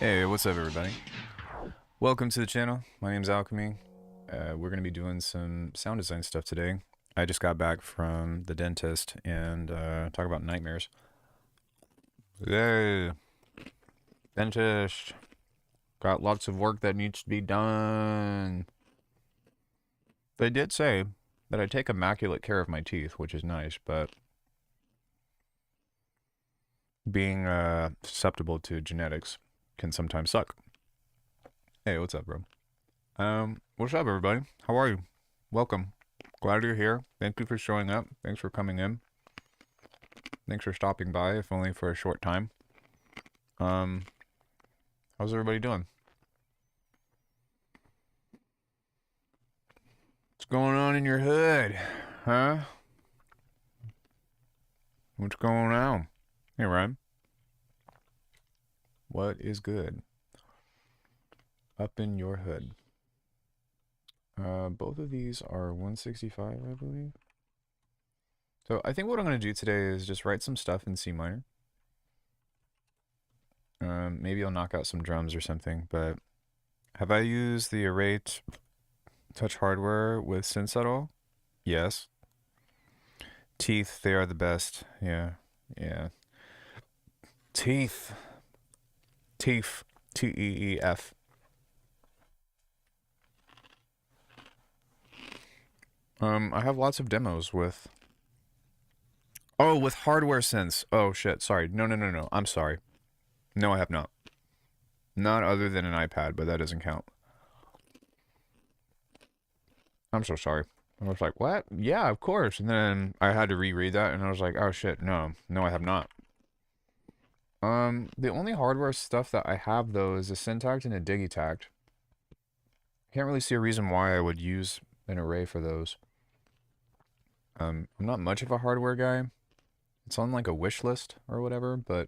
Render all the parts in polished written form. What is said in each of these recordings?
Hey, what's up everybody? Welcome to the channel. My name's Alckemy. We're going to be doing some sound design stuff today. I just got back from the dentist and talk about nightmares. Yay! Dentist! Got lots of work that needs to be done. They did say that I take immaculate care of my teeth, which is nice, but being susceptible to genetics can sometimes suck. Hey, what's up, bro? What's up, everybody? How are you? Welcome. Glad you're here. Thank you for showing up. Thanks for coming in. Thanks for stopping by, if only for a short time. How's everybody doing? What's going on in your hood? Huh? What's going on? Hey, Ryan. What is good? Up in your hood. Both of these are 165, I believe. So I think what I'm going to do today is just write some stuff in C minor. Maybe I'll knock out some drums or something, but have I used the Array Touch hardware with synths at all? Yes. Teeth, they are the best. Yeah. Teeth. Teeth. T-E-E-F. I have lots of demos with... Oh, with hardware synths. Oh, shit. Sorry. No. I'm sorry. No, I have not. Not other than an iPad, but that doesn't count. I'm so sorry. I was like, what? Yeah, of course. And then I had to reread that, and I was like, oh, shit. No, I have not. The only hardware stuff that I have, though, is a Syntact and a Digitact. I can't really see a reason why I would use an Array for those. I'm not much of a hardware guy. It's on like a wish list or whatever, but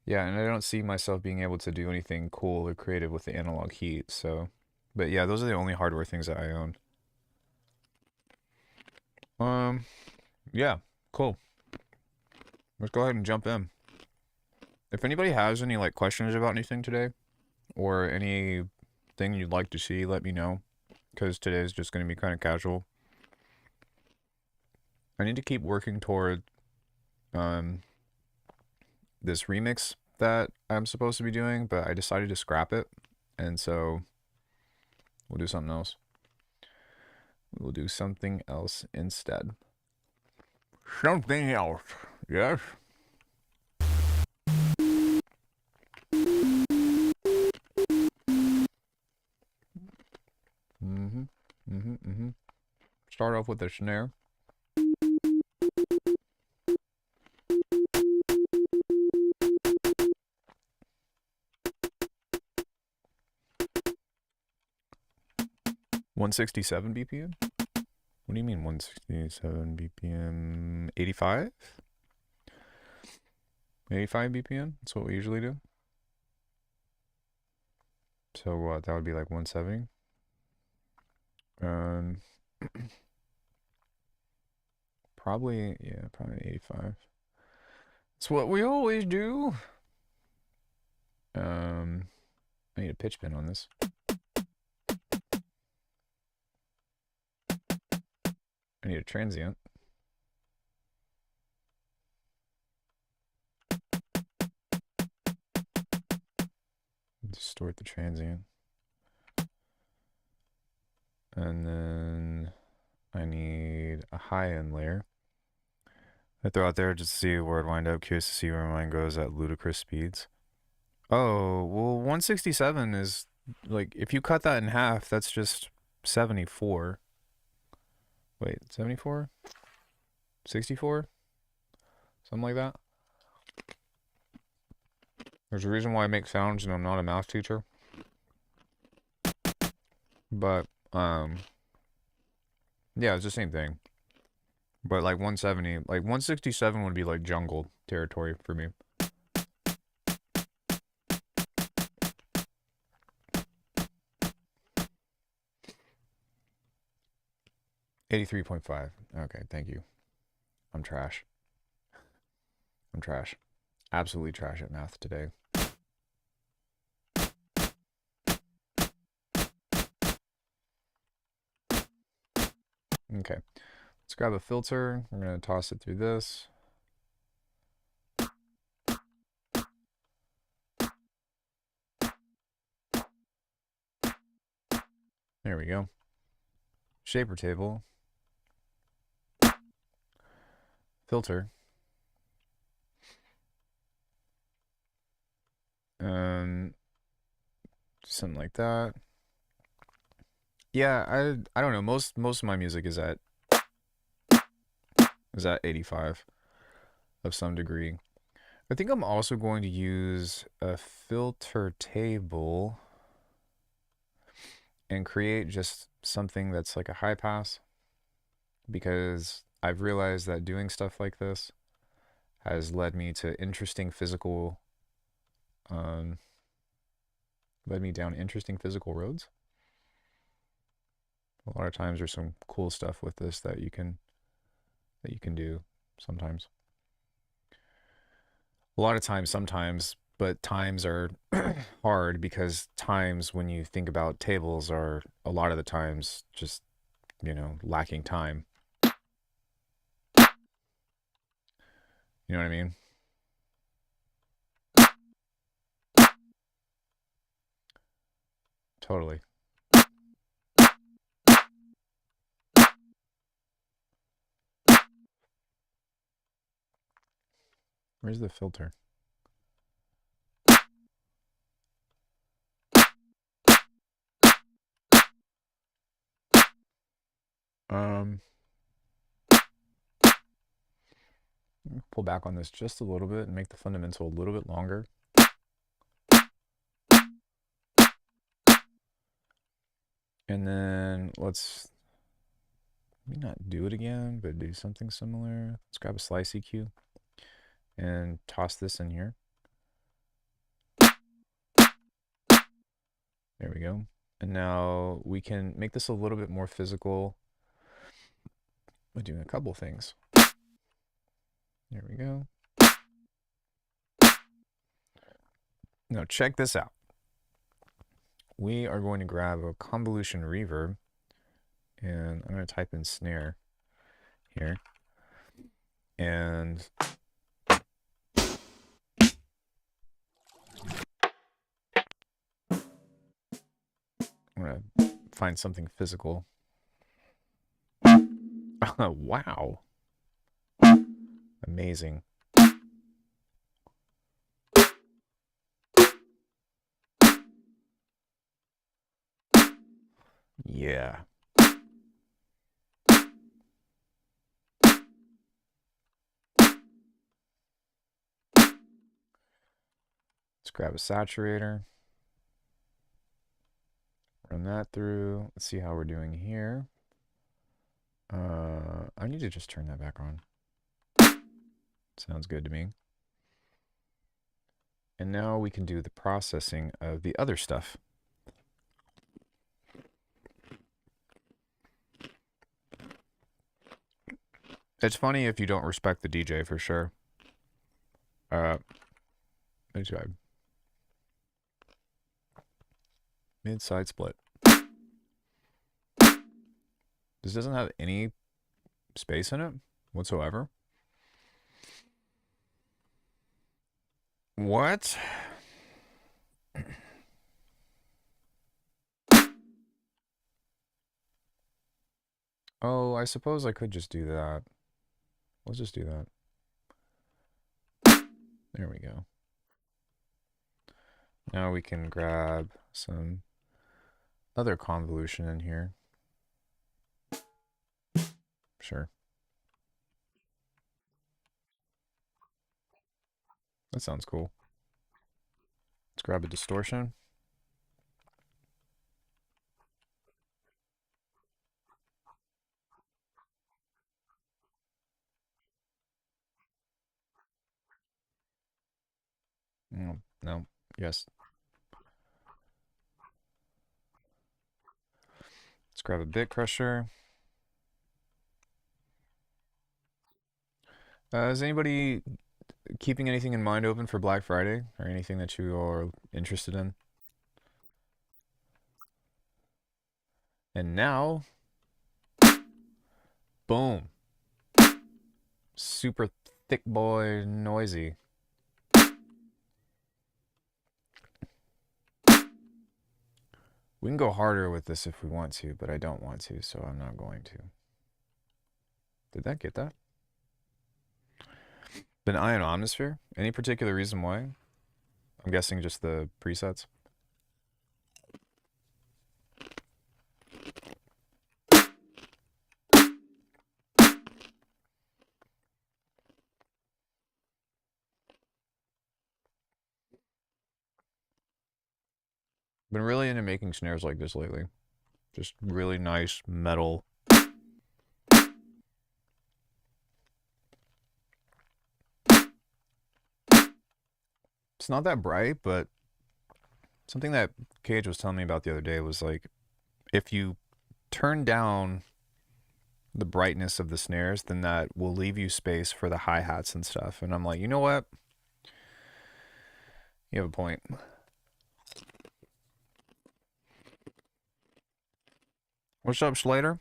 yeah, and I don't see myself being able to do anything cool or creative with the analog heat, so. But yeah, those are the only hardware things that I own. Yeah, cool. Let's go ahead and jump in. If anybody has any like questions about anything today, or anything you'd like to see, let me know, because today is just going to be kind of casual. I need to keep working toward this remix that I'm supposed to be doing, but I decided to scrap it, and so we'll do something else. We'll do something else instead. Something else, yes? Start off with a snare. $167 BPM? What do you mean 167 BPM? 85? 85 BPM? That's what we usually do. So what? That would be like 170. Probably 85. It's what we always do. I need a pitch bend on this. I need a transient. Distort the transient. And then I need a high-end layer. I throw out there just to see where it'd wind up. Curious to see where mine goes at ludicrous speeds. Oh, well, 167 is, like, if you cut that in half, that's just 74. Wait, 74? 64? Something like that. There's a reason why I make sounds and I'm not a math teacher. But, yeah, it's the same thing. But like 170, like 167 would be like jungle territory for me. 83.5. Okay, thank you. I'm trash. I'm trash. Absolutely trash at math today. Okay, let's grab a filter. We're going to toss it through this. There we go. Shaper table. Filter. Something like that. Yeah, I don't know. Most of my music is at 85 of some degree. I think I'm also going to use a filter table and create just something that's like a high pass, because I've realized that doing stuff like this has led me to interesting physical um led me down interesting physical roads. A lot of times there's some cool stuff with this that you can do sometimes. A lot of times, sometimes, but times are hard, because times, when you think about tables, are a lot of the times just, lacking time. You know what I mean? Totally. Where's the filter? Um, pull back on this just a little bit and make the fundamental a little bit longer. And then let's maybe not do it again, but do something similar. Let's grab a slice EQ and toss this in here. There we go. And now we can make this a little bit more physical by doing a couple things. There we go. Now check this out. We are going to grab a convolution reverb, and I'm going to type in snare here. And I'm going to find something physical. Wow. Amazing. Yeah. Let's grab a saturator. Run that through. Let's see how we're doing here. I need to just turn that back on. Sounds good to me. And now we can do the processing of the other stuff. It's funny if you don't respect the DJ, for sure. Mid-side split. This doesn't have any space in it whatsoever. What? Oh, I suppose I could just do that. Let's just do that. There we go. Now we can grab some other convolution in here. Sure. That sounds cool. Let's grab a distortion. No, no, yes. Let's grab a bit crusher. Is anybody keeping anything in mind open for Black Friday, or anything that you are interested in? And now Boom. Super thick boy noisy. We can go harder with this if we want to, but I don't want to, so I'm not going to. Did that get that? Been Ion Omnisphere? Any particular reason why? I'm guessing just the presets. Been really into making snares like this lately. Just really nice metal. It's not that bright, but something that Cage was telling me about the other day was like, if you turn down the brightness of the snares, then that will leave you space for the hi-hats and stuff. And I'm like, you know what? You have a point. What's up, Slater?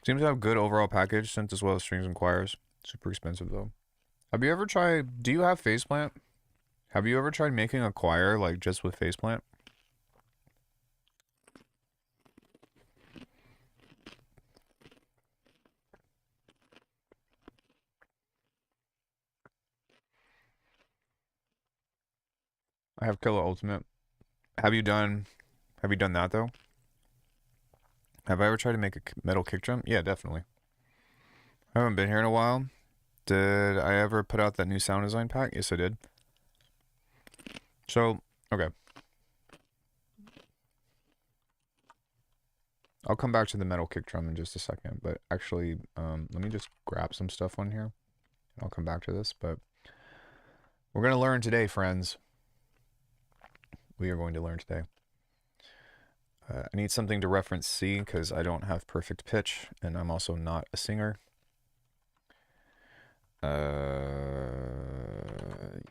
Seems to have good overall package, synth as well as strings and choirs. Super expensive though. Have you ever tried, do you have faceplant? Have you ever tried making a choir like just with faceplant? I have Killer Ultimate. Have you done that though? Have I ever tried to make a metal kick drum? Yeah, definitely. I haven't been here in a while. Did I ever put out that new sound design pack? Yes, I did. So, okay. I'll come back to the metal kick drum in just a second, but actually, let me just grab some stuff on here. I'll come back to this, but we're going to learn today, friends. We are going to learn today. I need something to reference C because I don't have perfect pitch, and I'm also not a singer.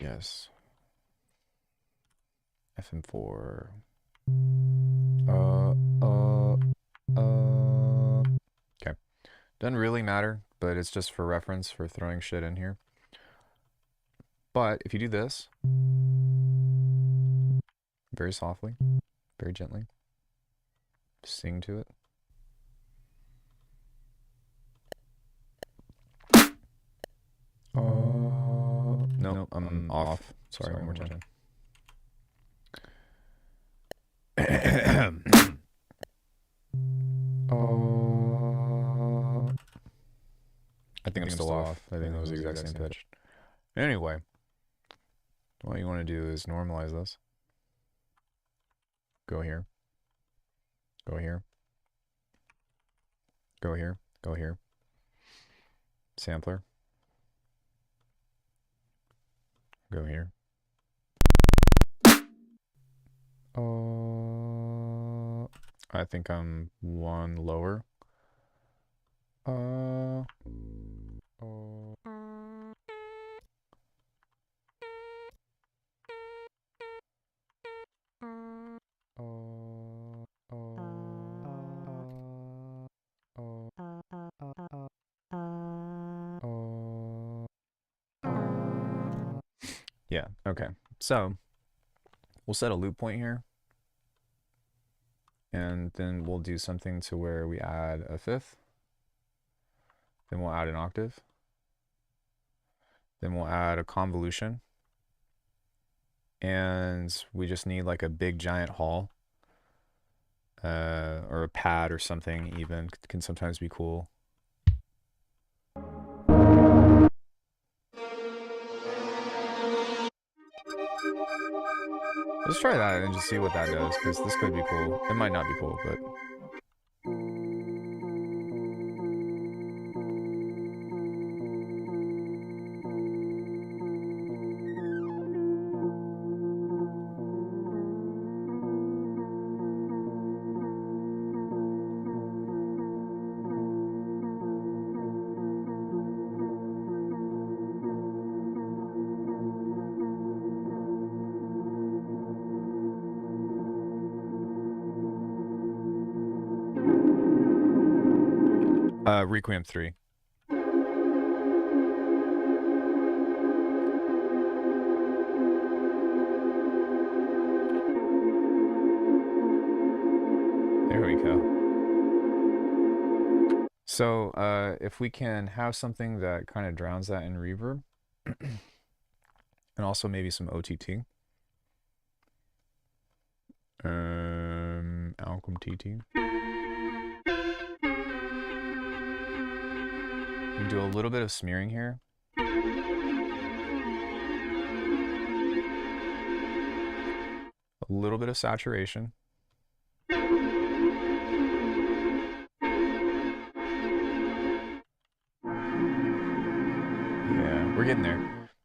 Yes. FM4. Okay. Doesn't really matter, but it's just for reference for throwing shit in here. But if you do this, very softly, very gently, sing to it. No, I'm off. Sorry, one more time. I think I'm still off. I think that was the exact same pitch. Anyway, what you want to do is normalize this. Go here. Go here. Go here. Go here. Sampler. Go here. I think I'm one lower. Yeah, okay. So, we'll set a loop point here. And then we'll do something to where we add a fifth. Then we'll add an octave. Then we'll add a convolution. And we just need like a big giant hall. Or a pad or something even. Can sometimes be cool. Let's try that and just see what that does, because this could be cool. It might not be cool, but... Requiem 3. There we go. So, if we can have something that kind of drowns that in reverb, and also maybe some OTT. Alckemy TT. We do a little bit of smearing here. A little bit of saturation. Yeah, we're getting there.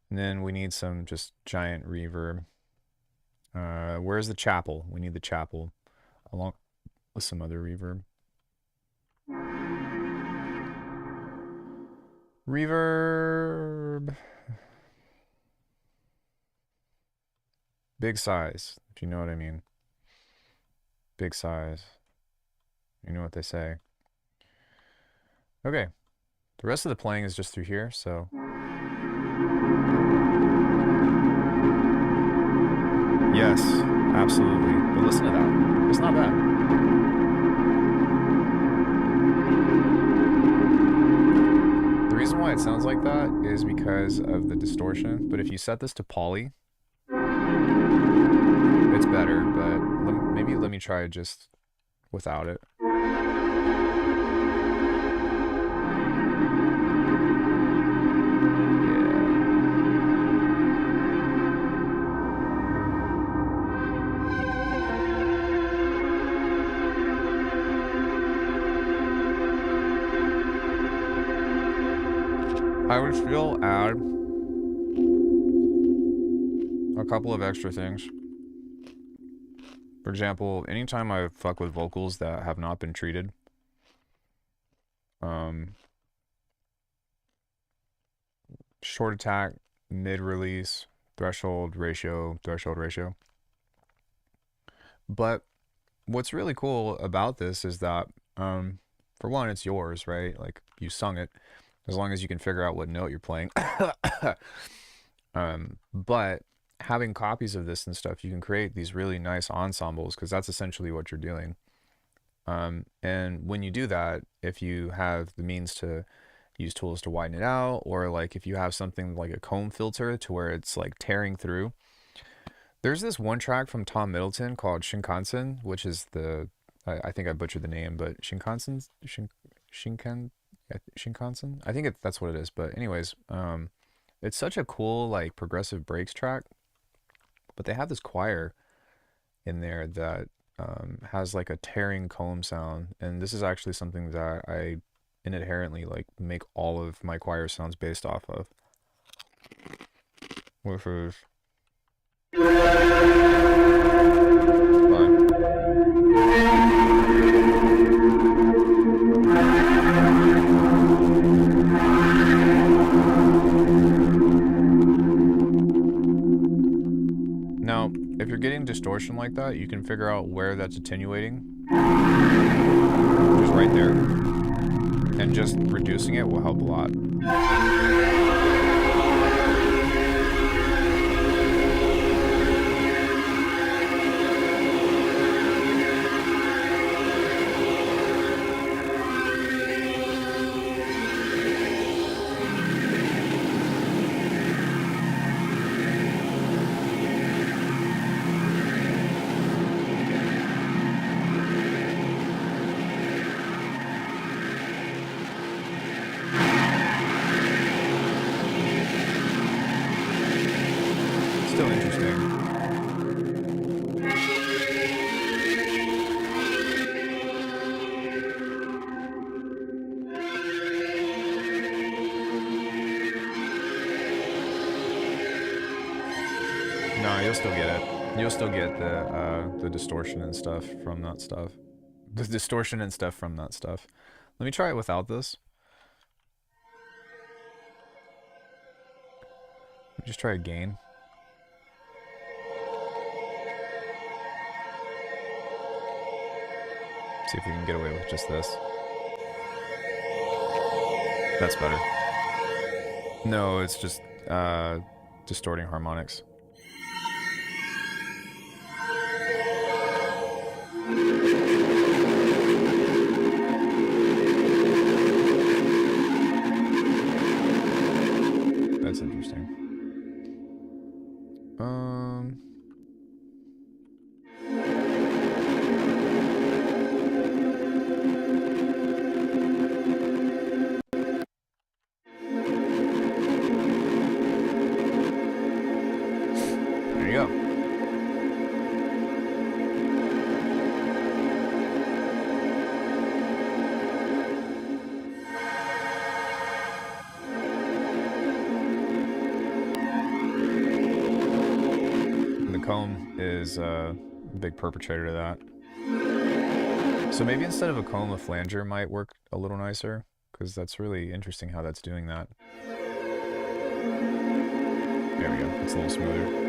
And then we need some just giant reverb. Where's the chapel? We need the chapel along with some other reverb. Reverb. Big size, if you know what I mean. Big size. You know what they say. Okay. The rest of the playing is just through here, so. Yes, absolutely. But listen to that. It's not bad. The reason why it sounds like that is because of the distortion. But if you set this to poly, it's better. But maybe let me try just without it. I would still add a couple of extra things. For example, anytime I fuck with vocals that have not been treated, short attack, mid release, threshold ratio. But what's really cool about this is that, for one, it's yours, right? Like, you sung it. As long as you can figure out what note you're playing. But having copies of this and stuff, you can create these really nice ensembles, because that's essentially what you're doing. And when you do that, if you have the means to use tools to widen it out, or like if you have something like a comb filter to where it's like tearing through. There's this one track from Tom Middleton called Shinkansen, which is I think I butchered the name, but Shinkansen? I think that's what it is. But anyways, it's such a cool like progressive breaks track, but they have this choir in there that has like a tearing comb sound, and this is actually something that I inherently like make all of my choir sounds based off of, which is fun. Now, if you're getting distortion like that, you can figure out where that's attenuating. Just right there. And just reducing it will help a lot. Still interesting. No, you'll still get it. You'll still get the distortion and stuff from that stuff. The distortion and stuff from that stuff. Let me try it without this. Let me just try a gain. See if we can get away with just this. That's better. No, it's just distorting harmonics. That's interesting. There you go. And the comb is a big perpetrator to that. So maybe instead of a comb, a flanger might work a little nicer, because that's really interesting how that's doing that. There we go. It's a little smoother.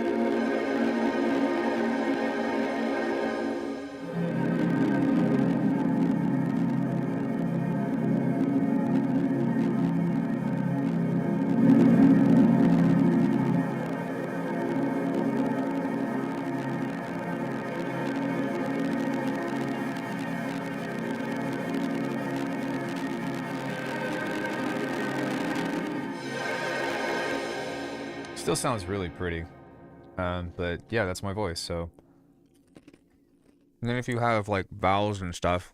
Still sounds really pretty, but yeah, that's my voice. So, and then if you have like vowels and stuff,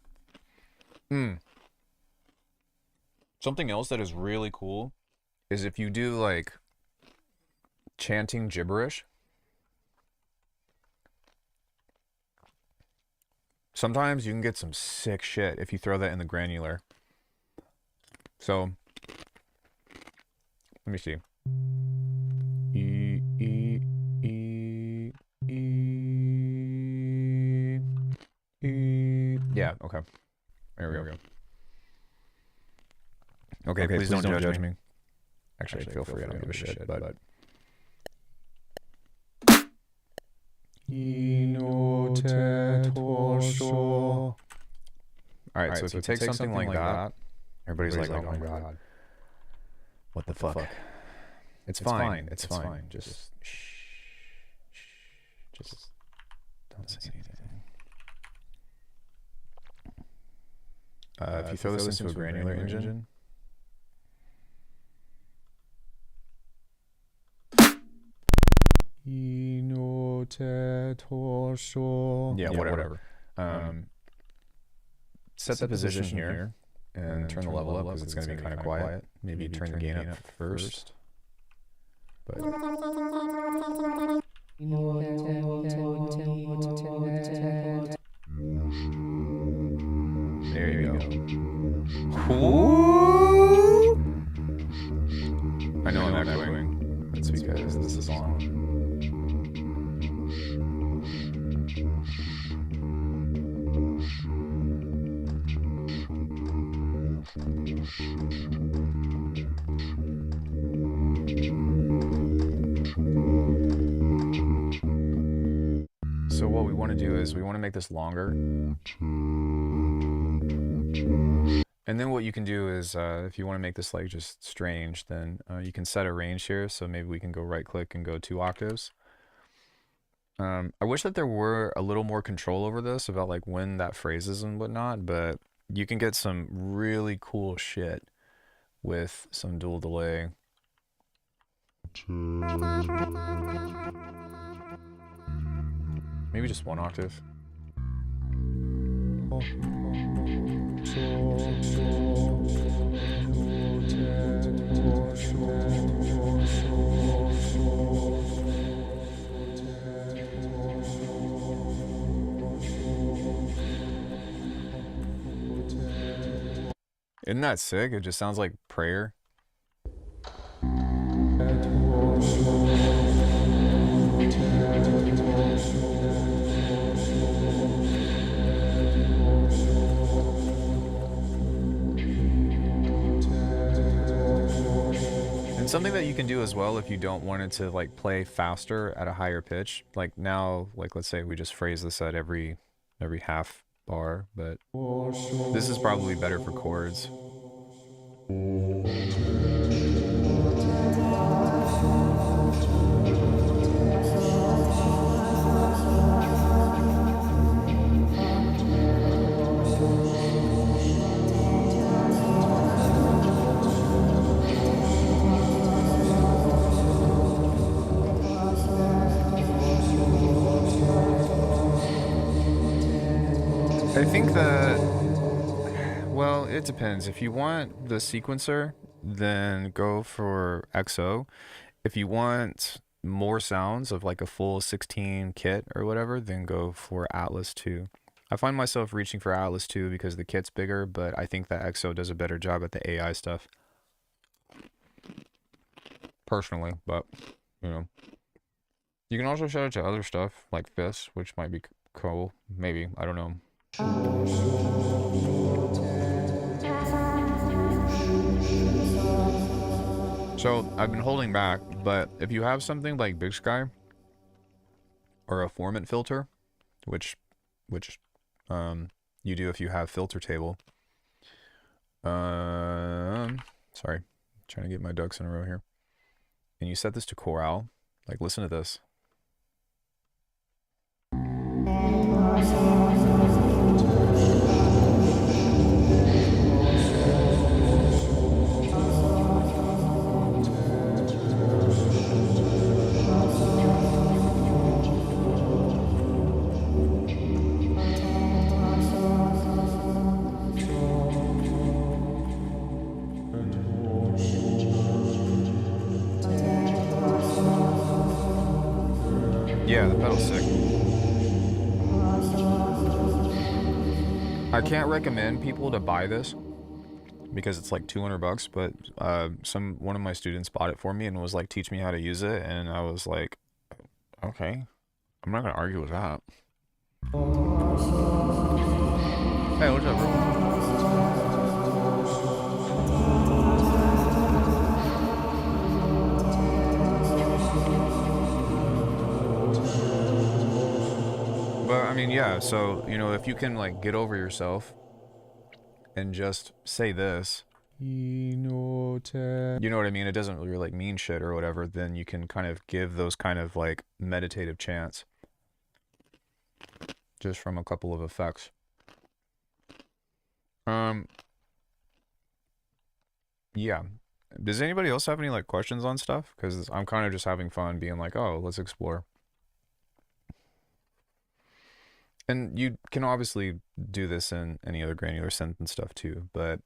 something else that is really cool is if you do like chanting gibberish. Sometimes you can get some sick shit if you throw that in the granular. So, let me see. Yeah, okay. There we go. Okay, please don't judge me. Actually, feel free, I don't give a shit, but... Alright, so if you take something like that, everybody's like, oh my god. What the fuck? It's fine. It's fine. Just don't say anything. If you throw this into a granular engine, yeah, whatever. Set the position here and turn the level up because it's going to be kind of quiet. Maybe turn the gain up first. But there you go. Ooh! I know I'm echoing. That's because this is on. So what we want to do is we want to make this longer. And then what you can do is if you want to make this like just strange, then you can set a range here. So maybe we can go right click and go 2 octaves. I wish that there were a little more control over this about like when that phrases and whatnot, but you can get some really cool shit with some dual delay. Maybe just 1 octave. Isn't that sick? It just sounds like prayer. And something that you can do as well if you don't want it to like play faster at a higher pitch, like now, like let's say we just phrase this at every half bar, but this is probably better for chords. I think that, well, it depends. If you want the sequencer, then go for XO. If you want more sounds of like a full 16 kit or whatever, then go for Atlas 2. I find myself reaching for Atlas 2 because the kit's bigger, but I think that XO does a better job at the AI stuff. Personally, but, you know. You can also set it to other stuff, like Fist, which might be cool. Maybe, I don't know. So, I've been holding back, but if you have something like Big Sky, or a formant filter, which you do if you have filter table. Sorry, trying to get my ducks in a row here. And you set this to chorale. Like, listen to this. Yeah, the pedal's sick. I can't recommend people to buy this because it's like 200 bucks, but one of my students bought it for me and was like, teach me how to use it, and I was like, okay, I'm not gonna argue with that. Hey, what's up, bro? But I mean, yeah, so, you know, if you can like get over yourself and just say this, you know what I mean? It doesn't really like mean shit or whatever, then you can kind of give those kind of like meditative chants just from a couple of effects. Yeah. Does anybody else have any like questions on stuff? Because I'm kind of just having fun being like, oh, let's explore. And you can obviously do this in any other granular synth and stuff too, but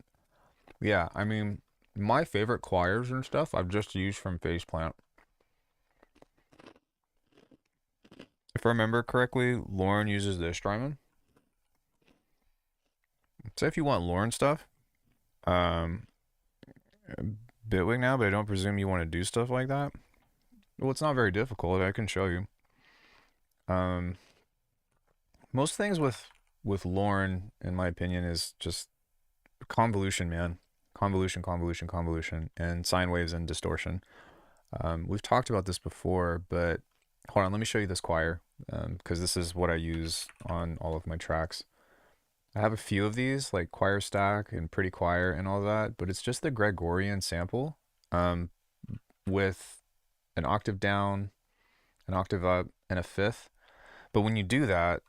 yeah, I mean, my favorite choirs and stuff I've just used from Faceplant. If I remember correctly, Lauren uses this Strymon. So if you want Lauren stuff, Bitwig now, but I don't presume you want to do stuff like that. Well, it's not very difficult. I can show you. Most things with Lauren, in my opinion, is just convolution, man. Convolution, and sine waves and distortion. We've talked about this before, but hold on, let me show you this choir, because this is what I use on all of my tracks. I have a few of these, like Choir Stack and Pretty Choir and all that, but it's just the Gregorian sample with an octave down, an octave up, and a fifth. But when you do that,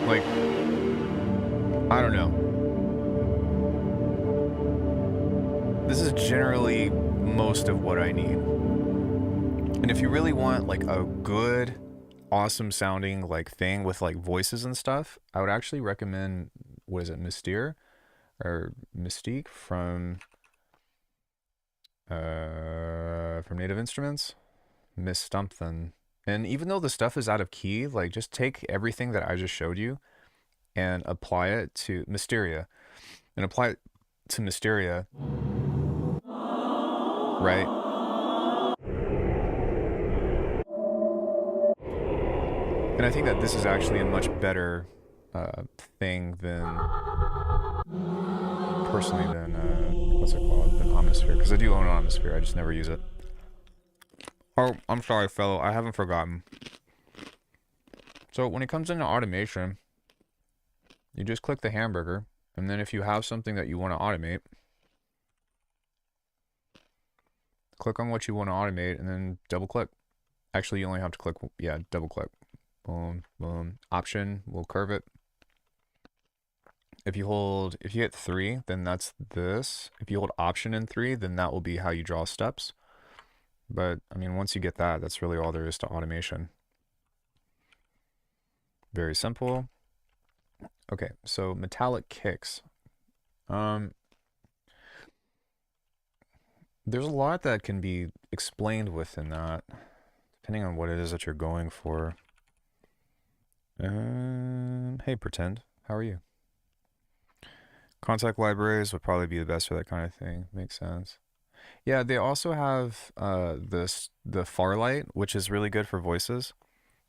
like, I don't know. This is generally most of what I need. And if you really want like a good, awesome sounding like thing with like voices and stuff, I would actually recommend, what is it, Mystere or Mystique from Native Instruments, Miss Stumpton. And even though the stuff is out of key, like just take everything that I just showed you and apply it to Mysteria, and apply it to Mysteria, right? And I think that this is actually a much better thing than, personally, than, what's it called? Than Omnisphere. Because I do own an Omnisphere, I just never use it. Oh, I'm sorry, fellow, I haven't forgotten. So when it comes into automation, you just click the hamburger, and then if you have something that you want to automate, click on what you want to automate, and then double click. Actually, you only have to click, yeah, double click. Boom, boom. Option will curve it. If you hit 3, then that's this. If you hold Option and 3, then that will be how you draw steps. But, I mean, once you get that, that's really all there is to automation. Very simple. Okay, so metallic kicks. There's a lot that can be explained within that, depending on what it is that you're going for. Hey, Pretend, how are you? Contact libraries would probably be the best for that kind of thing. Makes sense. Yeah, they also have the Farlight, which is really good for voices.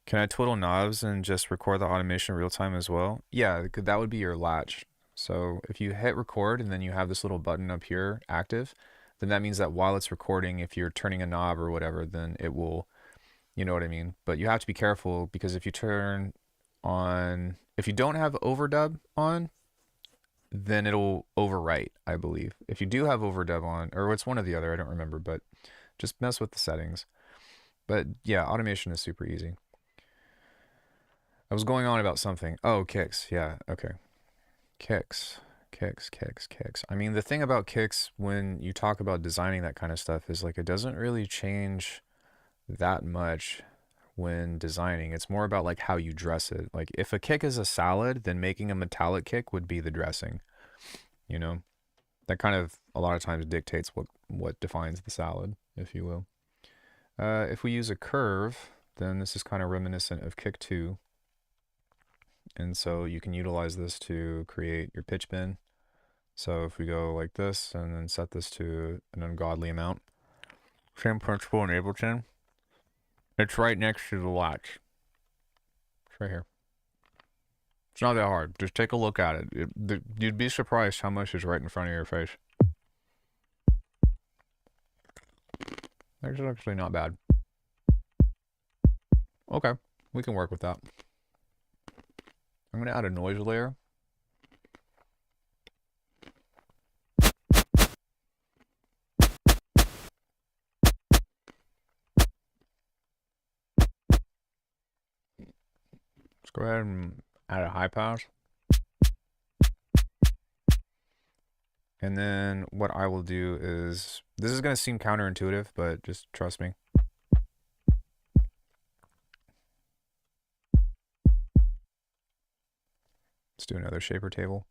Can I twiddle knobs and just record the automation real time as well? Yeah, that would be your latch. So if you hit record and then you have this little button up here active, then that means that while it's recording, if you're turning a knob or whatever, then it will, you know what I mean? But you have to be careful because if you turn on, if you don't have overdub on, then it'll overwrite, I believe. If you do have overdub on, or it's one or the other, I don't remember, but just mess with the settings. But yeah, automation is super easy. I was going on about something. Oh, kicks. Yeah, okay. Kicks. I mean, the thing about kicks when you talk about designing that kind of stuff is like it doesn't really change that much when designing. It's more about like how you dress it. Like if a kick is a salad, then making a metallic kick would be the dressing. You know? That kind of a lot of times dictates what defines the salad, if you will. If we use a curve, then this is kind of reminiscent of kick 2. And so you can utilize this to create your pitch bend. So if we go like this and then set this to an ungodly amount, same principle in Ableton. It's right next to the latch. It's right here. It's not that hard. Just take a look at it. You'd be surprised how much is right in front of your face. That's actually not bad. Okay, we can work with that. I'm going to add a noise layer. Let's go ahead and add a high pass. And then what I will do is, this is going to seem counterintuitive, but just trust me. Let's do another shaper table.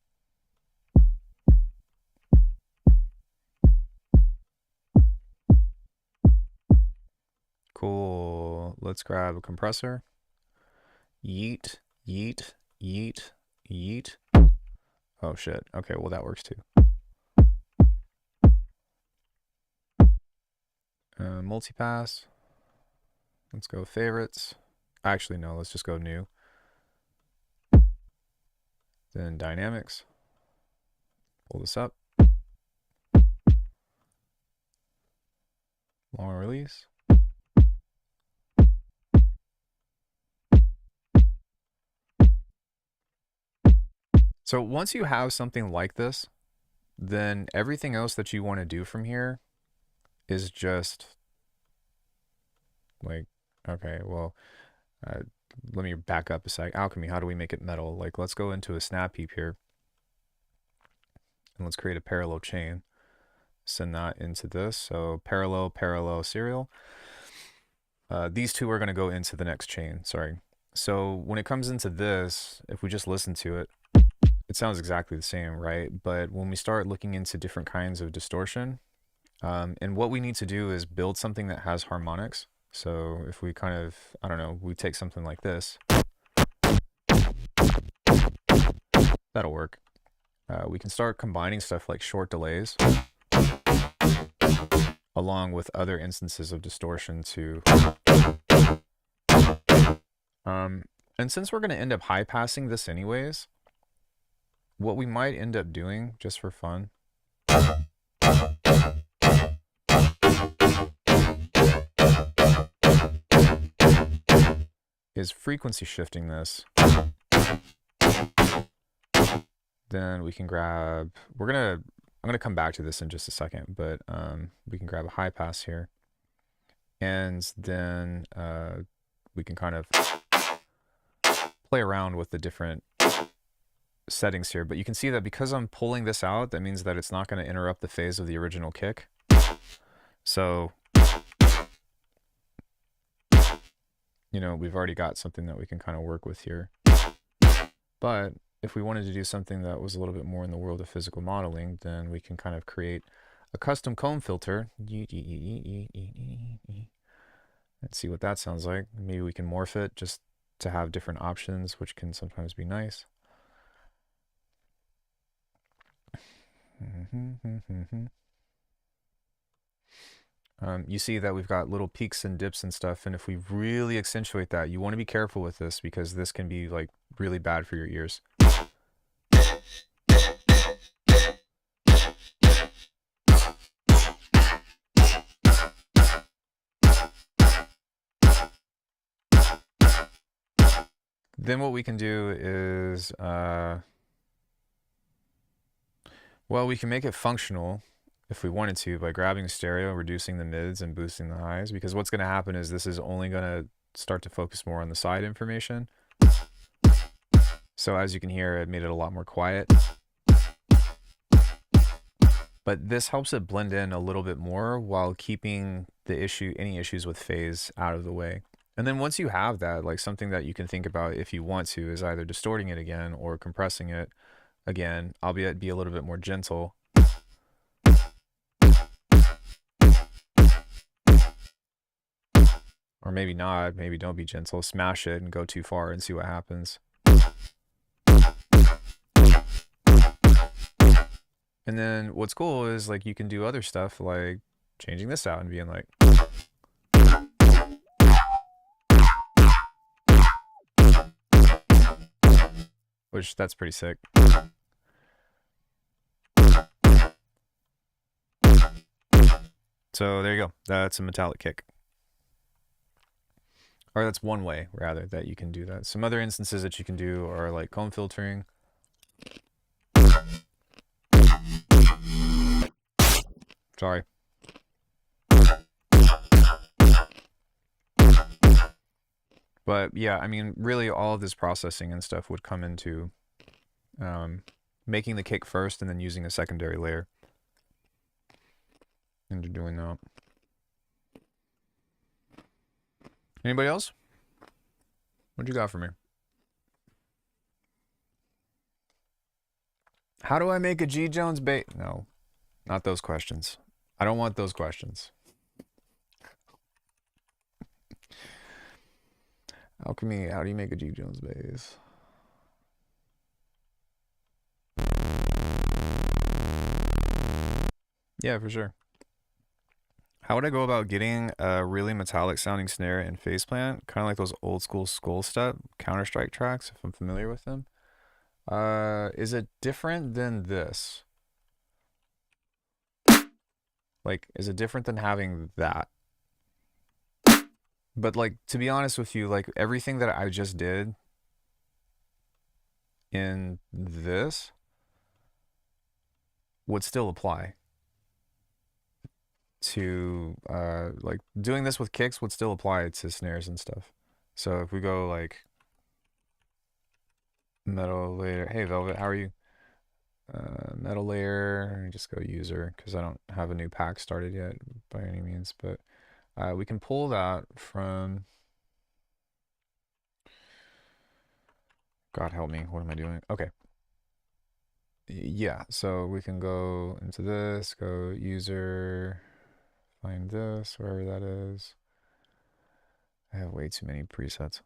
Cool. Let's grab a compressor. Yeet, yeet, yeet, yeet. Oh shit. Okay, well that works too. Multipass. Let's go favorites. Actually, no, let's just go new. Then dynamics. Pull this up. Long release. So once you have something like this, then everything else that you want to do from here is just like, okay, well, let me back up a sec. Alckemy, how do we make it metal? Like, let's go into a snap heap here. And let's create a parallel chain. Send that into this. So parallel, parallel, serial. These two are going to go into the next chain. Sorry. So when it comes into this, if we just listen to it, it sounds exactly the same, right? But when we start looking into different kinds of distortion, and what we need to do is build something that has harmonics. So if we kind of, I don't know, we take something like this. That'll work. We can start combining stuff like short delays along with other instances of distortion to... and since we're going to end up high passing this anyways, what we might end up doing, just for fun, is frequency shifting this, then we can grab, I'm gonna come back to this in just a second, but we can grab a high pass here, and then we can kind of play around with the different settings here. But you can see that because I'm pulling this out, that means that it's not going to interrupt the phase of the original kick. So, you know, we've already got something that we can kind of work with here. But if we wanted to do something that was a little bit more in the world of physical modeling, then we can kind of create a custom comb filter. Let's see what that sounds like. Maybe we can morph it just to have different options, which can sometimes be nice. You see that we've got little peaks and dips and stuff, and if we really accentuate that, you want to be careful with this because this can be like really bad for your ears. Then what we can do is, well, we can make it functional if we wanted to by grabbing stereo, reducing the mids and boosting the highs, because what's going to happen is this is only going to start to focus more on the side information. So as you can hear, it made it a lot more quiet. But this helps it blend in a little bit more while keeping any issues with phase out of the way. And then once you have that, like something that you can think about if you want to is either distorting it again or compressing it again, albeit be a little bit more gentle. Or maybe not, maybe don't be gentle, smash it and go too far and see what happens. And then what's cool is like you can do other stuff like changing this out and being like, which that's pretty sick. So there you go. That's a metallic kick. Or that's one way, rather, that you can do that. Some other instances that you can do are like comb filtering. Sorry. But yeah, I mean, really all of this processing and stuff would come into making the kick first and then using a secondary layer into doing that. Anybody else? What you got for me? How do I make a G. Jones bass? No, not those questions. I don't want those questions. Alckemy, how do you make a G. Jones bass? Yeah, for sure. How would I go about getting a really metallic sounding snare and phase plant? Kind of like those old school Skull Step Counter-Strike tracks, if I'm familiar with them. Is it different than this? Like, is it different than having that? But like, to be honest with you, like everything that I just did in this would still apply to, like doing this with kicks would still apply to snares and stuff. So if we go like metal layer, hey Velvet, how are you? Metal layer, just go user because I don't have a new pack started yet by any means, but we can pull that from, God help me, what am I doing? Okay. Yeah, so we can go into this, go user, find this, wherever that is. I have way too many presets.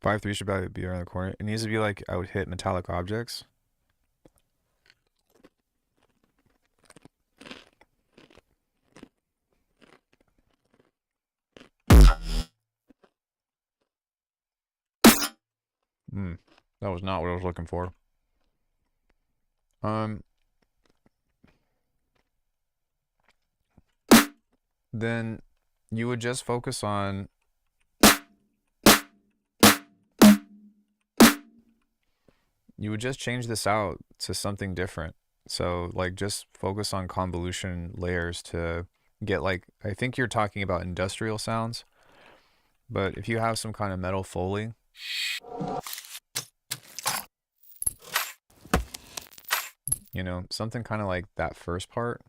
5-3 should be around the corner. It needs to be like I would hit metallic objects. That was not what I was looking for. Then you would just focus on you would just change this out to something different. So like just focus on convolution layers to get like, I think you're talking about industrial sounds, but if you have some kind of metal Foley, you know, something kind of like that first part.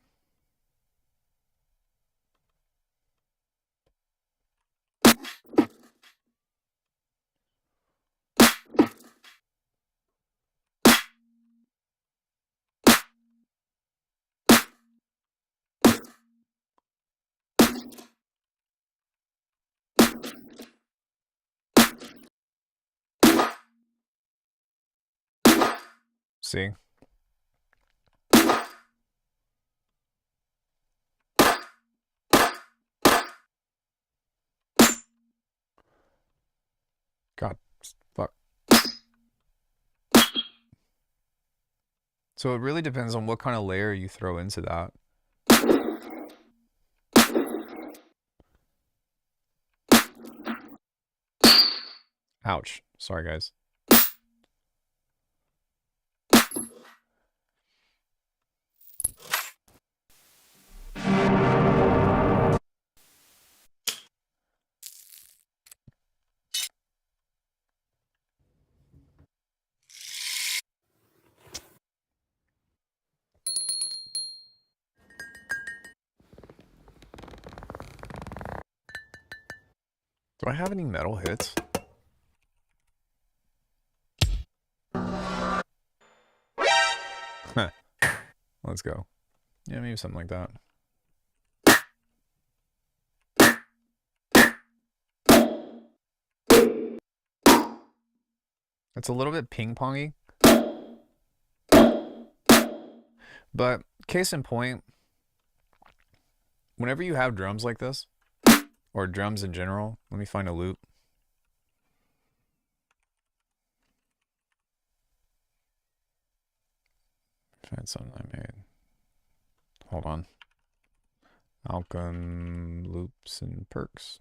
See? God, fuck. So it really depends on what kind of layer you throw into that. Ouch. Sorry, guys. Do I have any metal hits? Let's go. Yeah, maybe something like that. It's a little bit ping-pongy. But case in point, whenever you have drums like this, or drums in general, let me find a loop. Find something I made. Hold on. Alckemy loops and perks.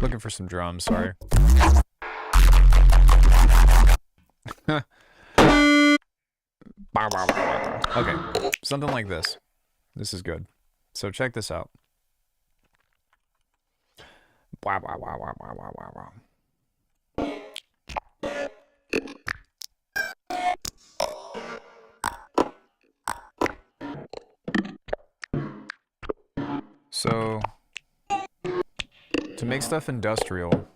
Looking for some drums, sorry. Okay, something like this. This is good. So check this out. So to make stuff industrial,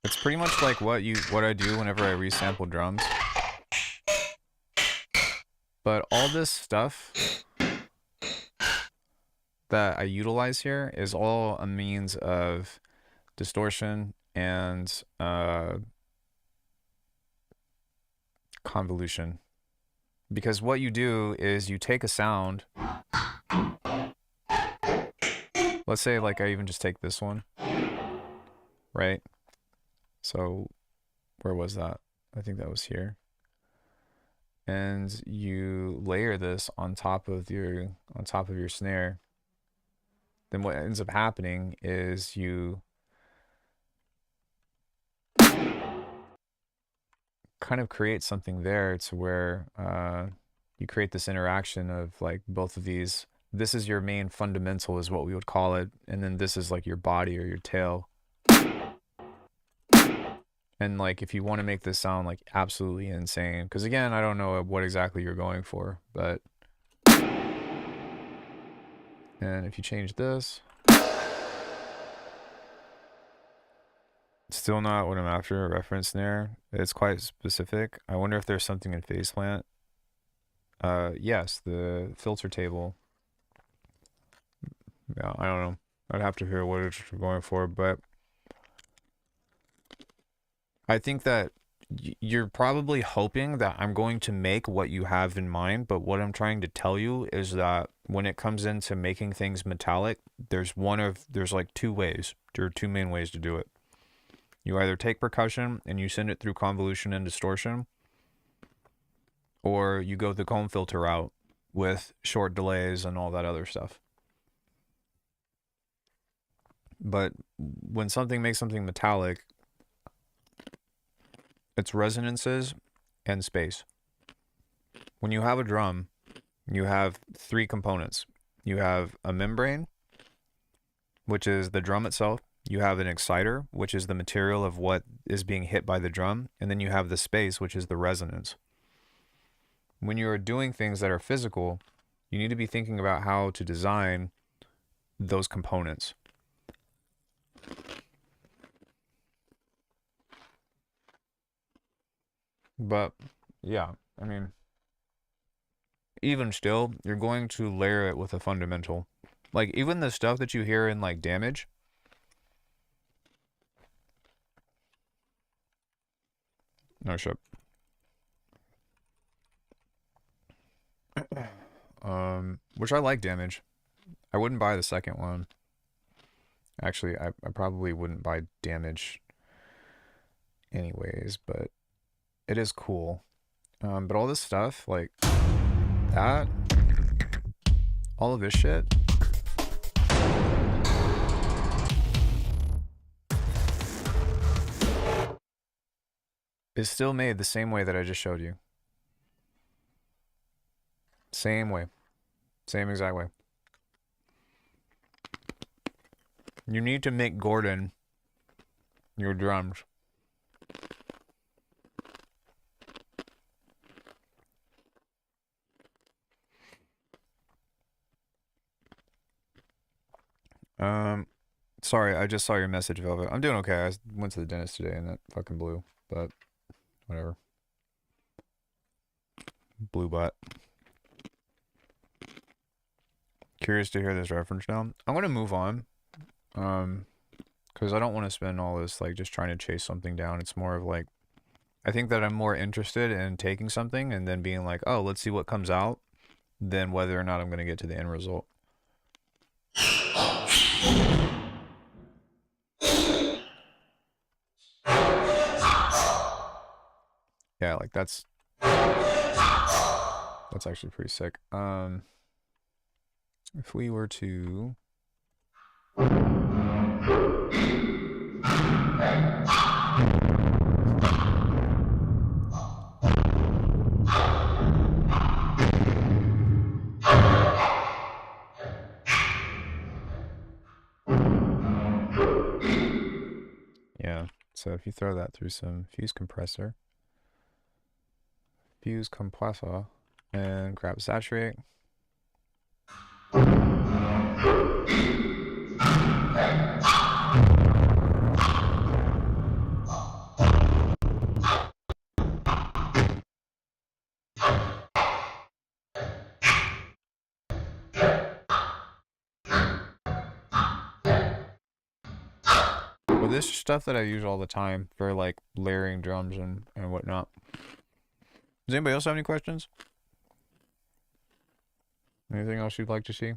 it's pretty much like what I do whenever I resample drums. But all this stuff that I utilize here is all a means of distortion and convolution. Because what you do is you take a sound. Let's say like I even just take this one, right? So where was that? I think that was here. And you layer this on top of your snare. Then what ends up happening is you kind of create something there to where you create this interaction of like both of these. This is your main fundamental is what we would call it, and then this is like your body or your tail. And like if you want to make this sound like absolutely insane, because again, I don't know what exactly you're going for, but and if you change this, Still not what I'm after, a reference snare. It's quite specific. I wonder if there's something in phase plant. Yes, the filter table. Yeah, I don't know. I'd have to hear what it's going for, but I think that you're probably hoping that I'm going to make what you have in mind, but what I'm trying to tell you is that when it comes into making things metallic, there's like two ways. There are two main ways to do it. You either take percussion and you send it through convolution and distortion, or you go the comb filter route with short delays and all that other stuff. But when something makes something metallic, it's resonances and space. When you have a drum, you have three components. You have a membrane, which is the drum itself. You have an exciter, which is the material of what is being hit by the drum. And then you have the space, which is the resonance. When you are doing things that are physical, you need to be thinking about how to design those components. But yeah, I mean, even still, you're going to layer it with a fundamental. Like, even the stuff that you hear in, like, Damage. No shit. Which I like Damage. I wouldn't buy the second one. Actually, I probably wouldn't buy Damage anyways, but it is cool. But all this stuff, like that, all of this shit, is still made the same way that I just showed you. Same way. Same exact way. You need to make Gordon your drums. Sorry, I just saw your message, Velvet. I'm doing okay. I went to the dentist today and that fucking blew, but whatever. Blue butt. Curious to hear this reference now. I'm gonna move on. Because I don't want to spend all this like just trying to chase something down. It's more of like, I think that I'm more interested in taking something and then being like, oh, let's see what comes out, than whether or not I'm gonna get to the end result. Yeah, like that's actually pretty sick. If we were to yeah, so if you throw that through some fuse compressor, and grab saturate. Well, this is stuff that I use all the time for like layering drums and whatnot. Does anybody else have any questions? Anything else you'd like to see?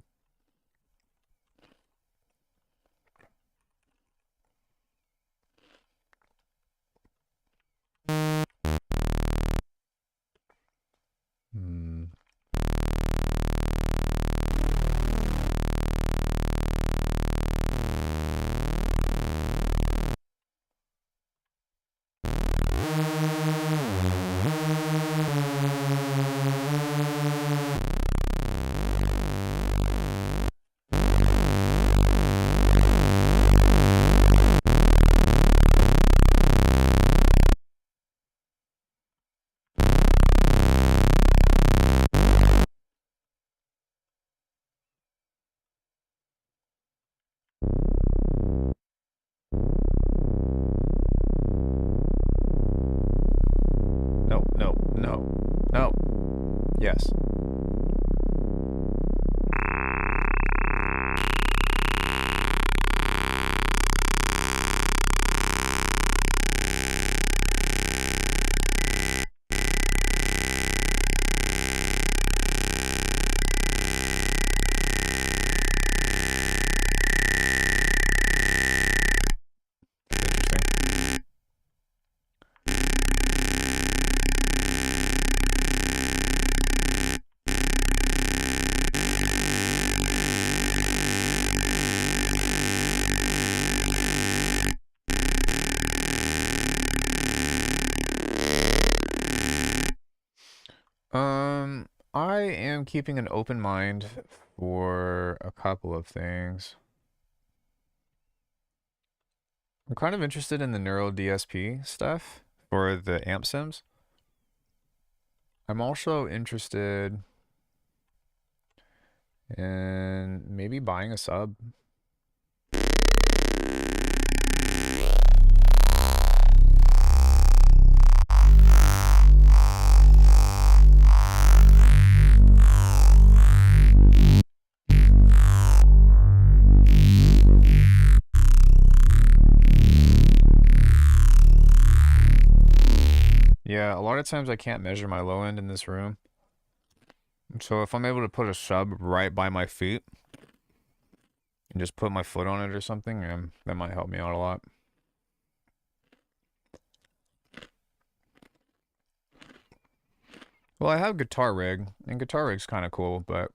No. Yes. I am keeping an open mind for a couple of things. I'm kind of interested in the neural DSP stuff for the amp sims. I'm also interested in maybe buying a sub. Yeah, a lot of times I can't measure my low end in this room. So if I'm able to put a sub right by my feet and just put my foot on it or something, that might help me out a lot. Well, I have Guitar Rig, and Guitar Rig's kind of cool, but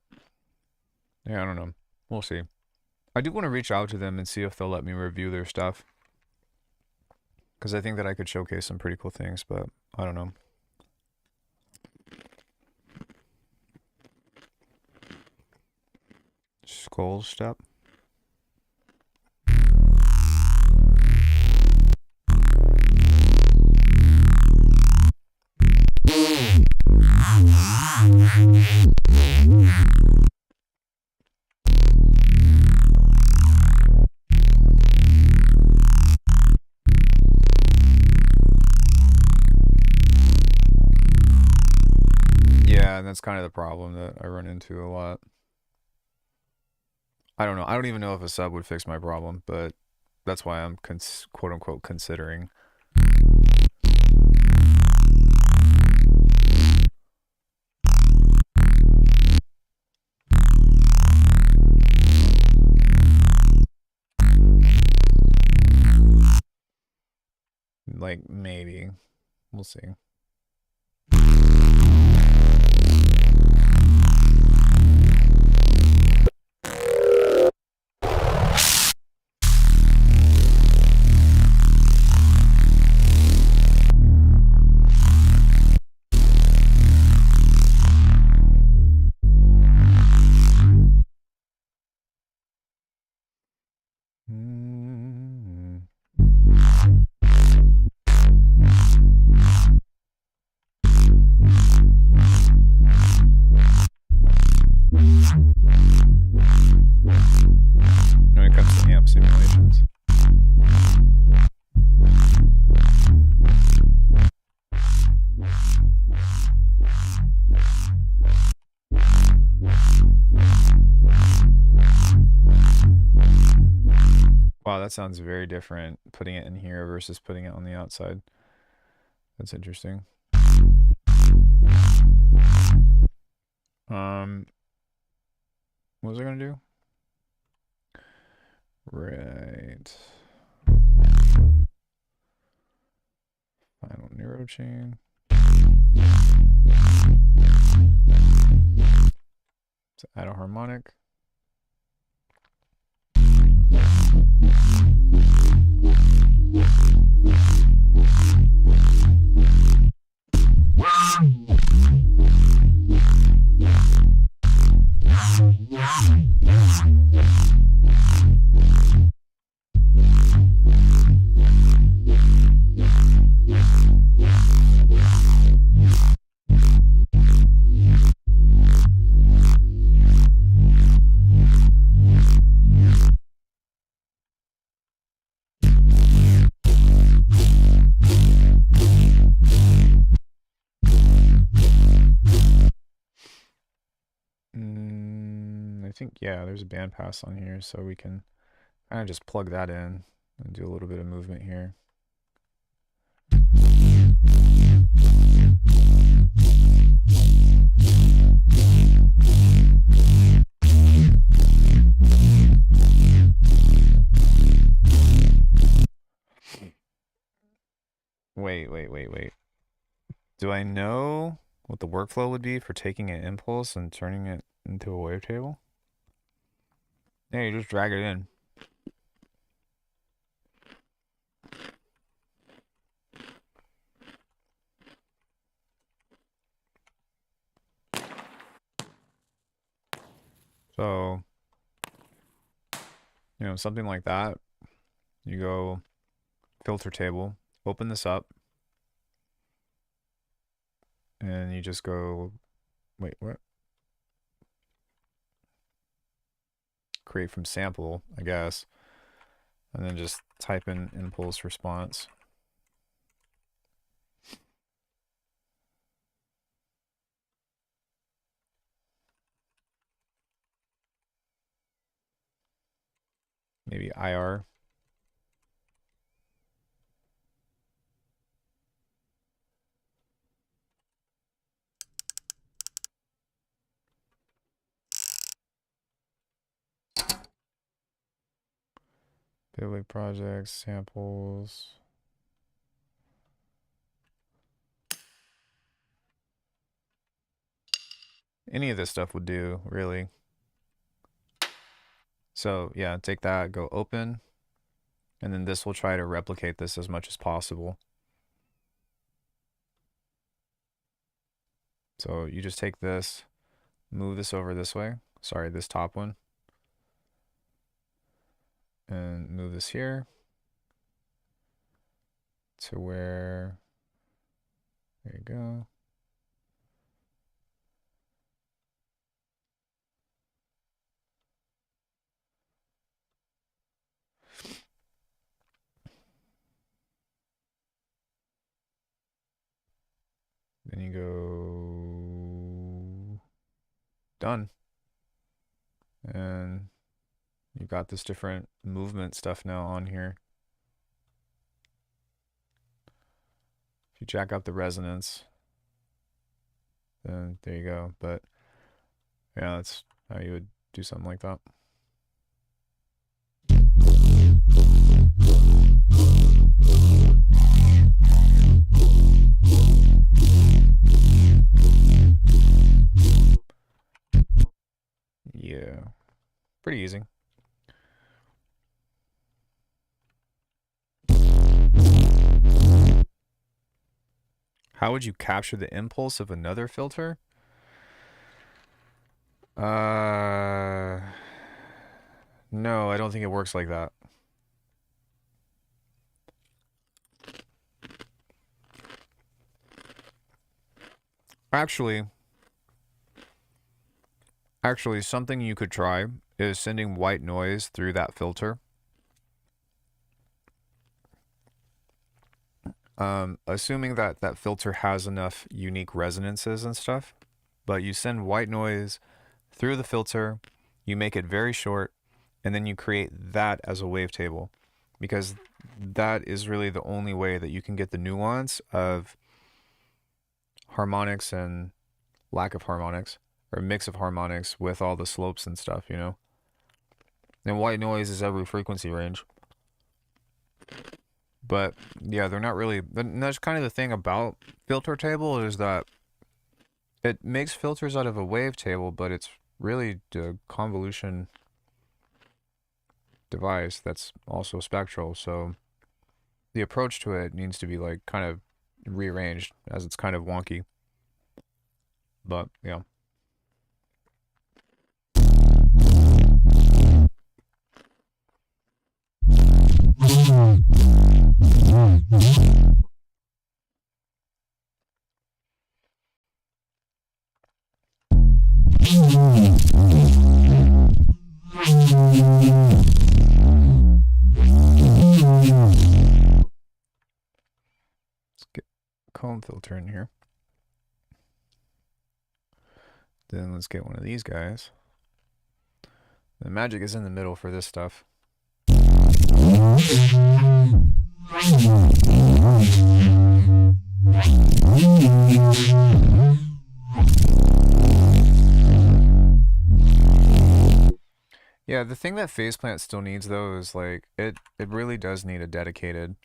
yeah, I don't know. We'll see. I do want to reach out to them and see if they'll let me review their stuff, because I think that I could showcase some pretty cool things, but I don't know. Skull step. Yeah, and that's kind of the problem that I run into a lot. I don't know. I don't even know if a sub would fix my problem, but that's why I'm quote unquote considering. Like, maybe. We'll see. When it comes to amp simulations. Wow, that sounds very different, putting it in here versus putting it on the outside. That's interesting. What was I gonna do? Right. Final neuro chain. To add a harmonic. think, yeah, there's a bandpass on here, so we can kind of just plug that in and do a little bit of movement here. Wait. Do I know what the workflow would be for taking an impulse and turning it into a wavetable? Yeah, you just drag it in. So, something like that. You go filter table, open this up, and you just go, wait, what? Create from sample, I guess. And then just type in impulse response. Maybe IR. Big projects, samples. Any of this stuff would do, really. So yeah, take that, go open, and then this will try to replicate this as much as possible. So you just take this, move this over this way. Sorry, this top one. And move this here to where, there you go. Then you go done. And you've got this different movement stuff now on here. If you jack up the resonance, then there you go. But yeah, that's how you would do something like that. Yeah, pretty easy. How would you capture the impulse of another filter? No, I don't think it works like that. Actually, something you could try is sending white noise through that filter. Assuming that that filter has enough unique resonances and stuff, but you send white noise through the filter, you make it very short, and then you create that as a wavetable, because that is really the only way that you can get the nuance of harmonics and lack of harmonics, or a mix of harmonics with all the slopes and stuff, And white noise is every frequency range. But yeah, they're not really. And that's kind of the thing about filter table is that it makes filters out of a wavetable, but it's really a convolution device that's also spectral. So the approach to it needs to be like kind of rearranged as it's kind of wonky. But yeah. Let's get comb filter in here. Then let's get one of these guys. The magic is in the middle for this stuff. Yeah, the thing that Faceplant still needs though is like it really does need a dedicated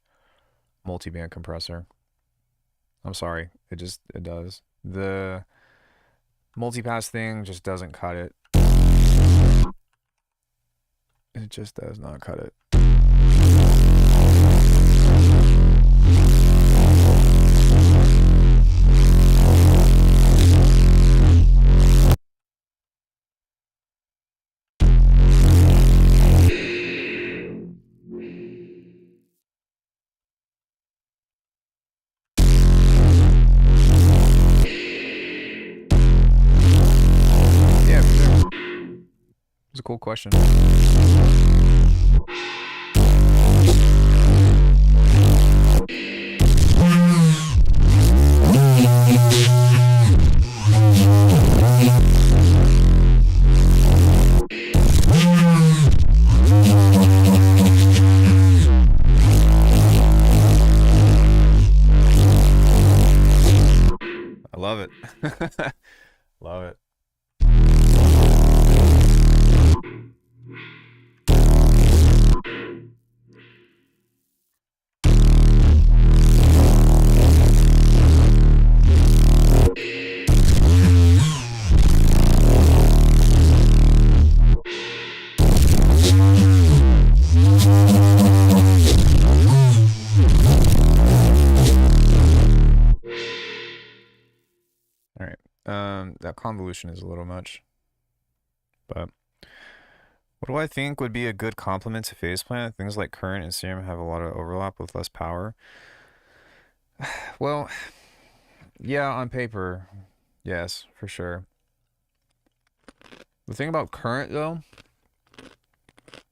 multi-band compressor. I'm sorry, it does. The multipass thing just doesn't cut it. It just does not cut it. Yeah, for sure. It's a cool question. I love it. Love it. All right. That convolution is a little much. But what do I think would be a good complement to Faceplant? Things like Current and Serum have a lot of overlap with less power. Well, yeah, on paper, yes, for sure. The thing about Current though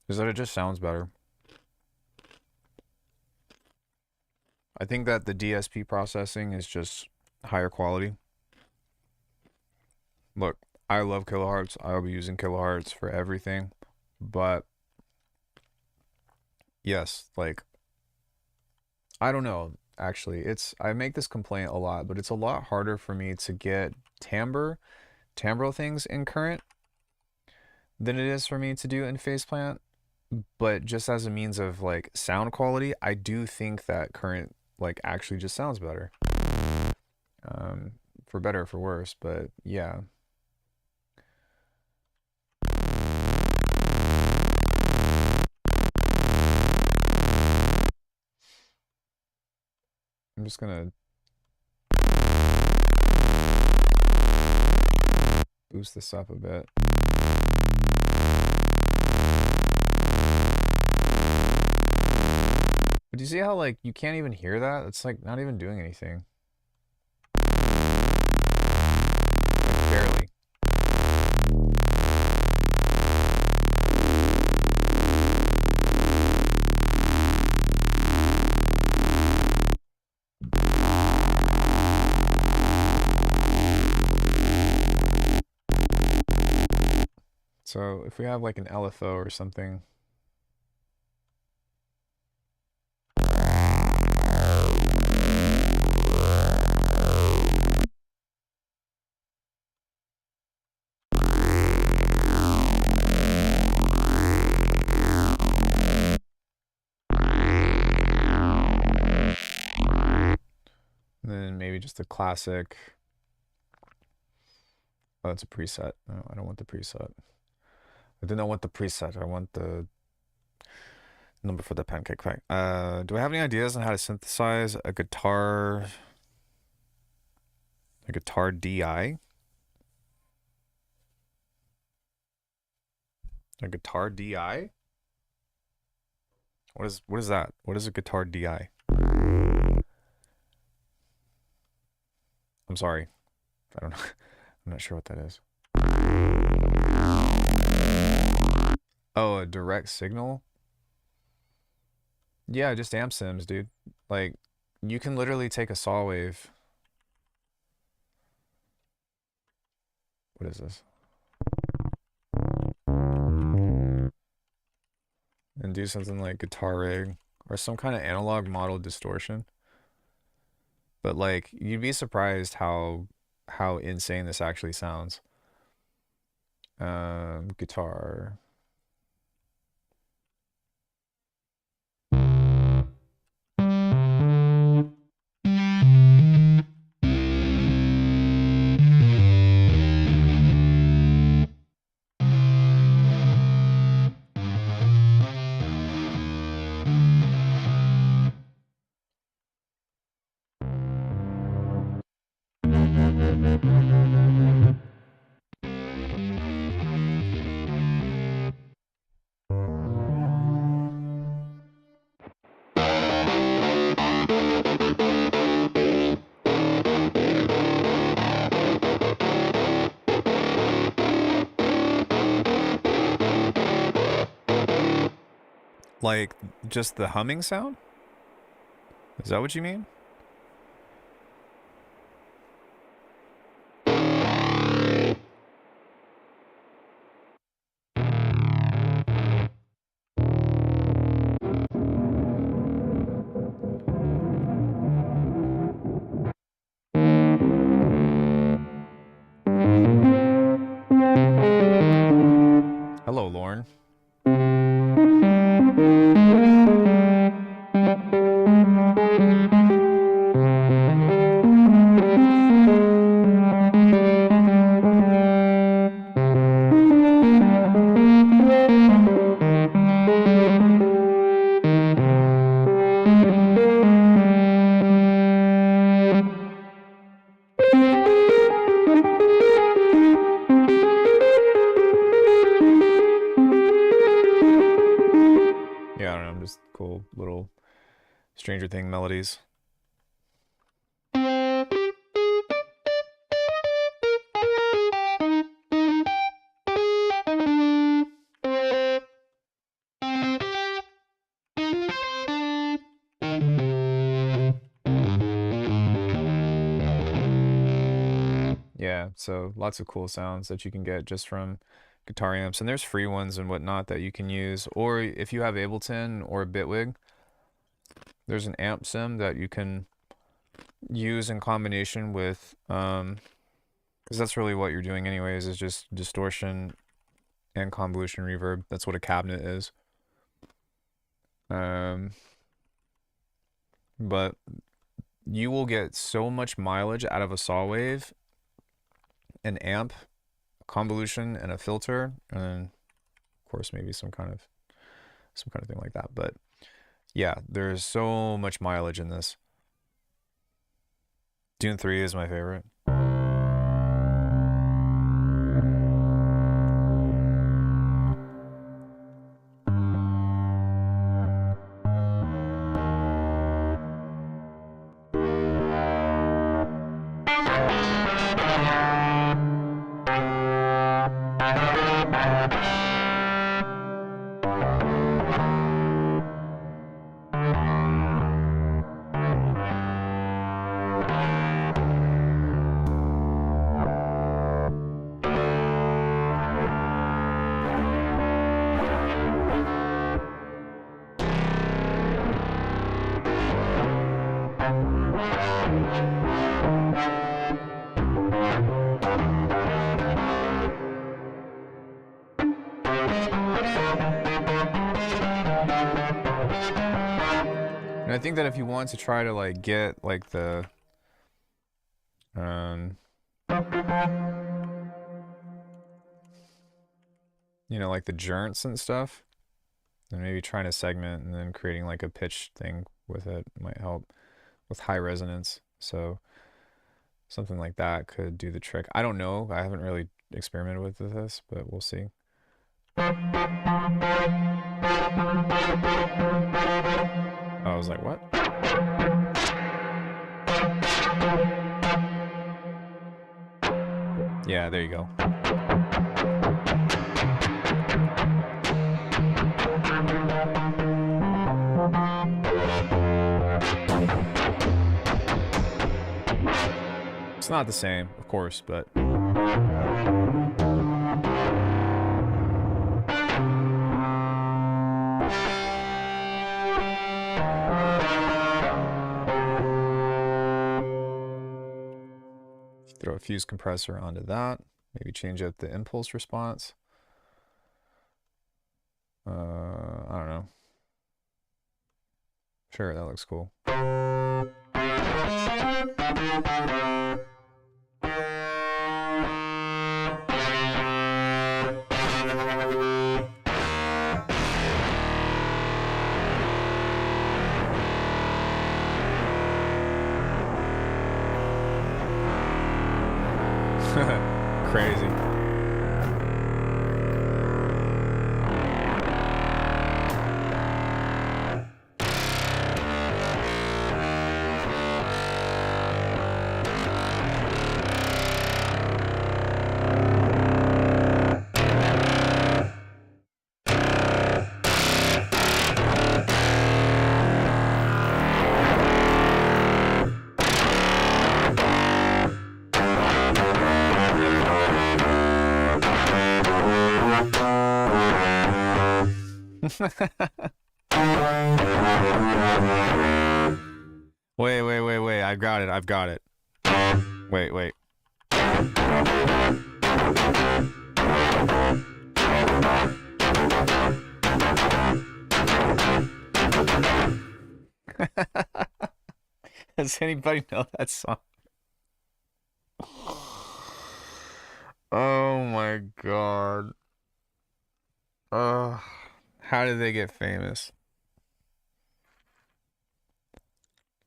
is that it just sounds better. I think that the DSP processing is just higher quality. Look, I love kilohertz. I'll be using kilohertz for everything. But yes, like I don't know, actually. I make this complaint a lot, but it's a lot harder for me to get timbral things in Current than it is for me to do in Faceplant. But just as a means of like sound quality, I do think that Current like actually just sounds better. For better or for worse, but yeah. I'm just gonna boost this up a bit. But do you see how like you can't even hear that? It's like not even doing anything. Like, barely. So if we have like an LFO or something. And then maybe just a classic. Oh, it's a preset. No, I don't want the preset. I do not want the preset. I want the number for the pancake fight. Do I have any ideas on how to synthesize a guitar DI? A guitar DI? What is that? What is a guitar DI? I'm sorry. I don't know. I'm not sure what that is. Oh, a direct signal? Yeah, just amp sims, dude. Like, you can literally take a saw wave. What is this? and do something like guitar rig or some kind of analog model distortion. But like, you'd be surprised how insane this actually sounds. Guitar. Like, just the humming sound? Is that what you mean? Hello, Lauren. Yeah, I don't know, just cool little Stranger Thing melodies. Yeah, so lots of cool sounds that you can get just from guitar amps, and there's free ones and whatnot that you can use. Or if you have Ableton or Bitwig, there's an amp sim that you can use in combination with, because that's really what you're doing anyways, is just distortion and convolution reverb. That's what a cabinet is. But you will get so much mileage out of a saw wave, an amp, convolution, and a filter, and then of course maybe some kind of thing like that. But yeah, there's so much mileage in this. Dune 3 is my favorite. And I think that if you want to try to like get like the you know, like the joints and stuff, and maybe trying to segment and then creating like a pitch thing with it might help with high resonance. So something like that could do the trick. I don't know. I haven't really experimented with this, but we'll see. I was like, what? Yeah, there you go. It's not the same, of course, but Throw a fuse compressor onto that. Maybe change up the impulse response. I don't know. Sure, that looks cool. Crazy. Wait. I've got it. Wait. Does anybody know that song? Oh my god. How did they get famous?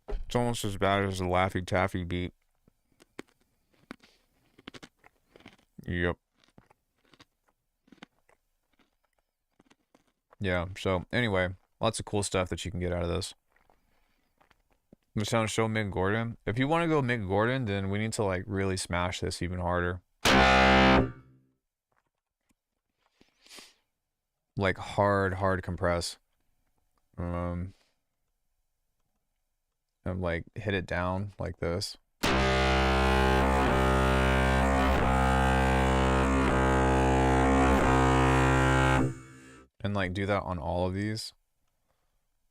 It's almost as bad as the Laffy Taffy beat. Yep. Yeah, so anyway, lots of cool stuff that you can get out of this. I'm just trying to show Mick Gordon. If you want to go Mick Gordon, then we need to like really smash this even harder. Like hard compress. And like hit it down like this. And like do that on all of these,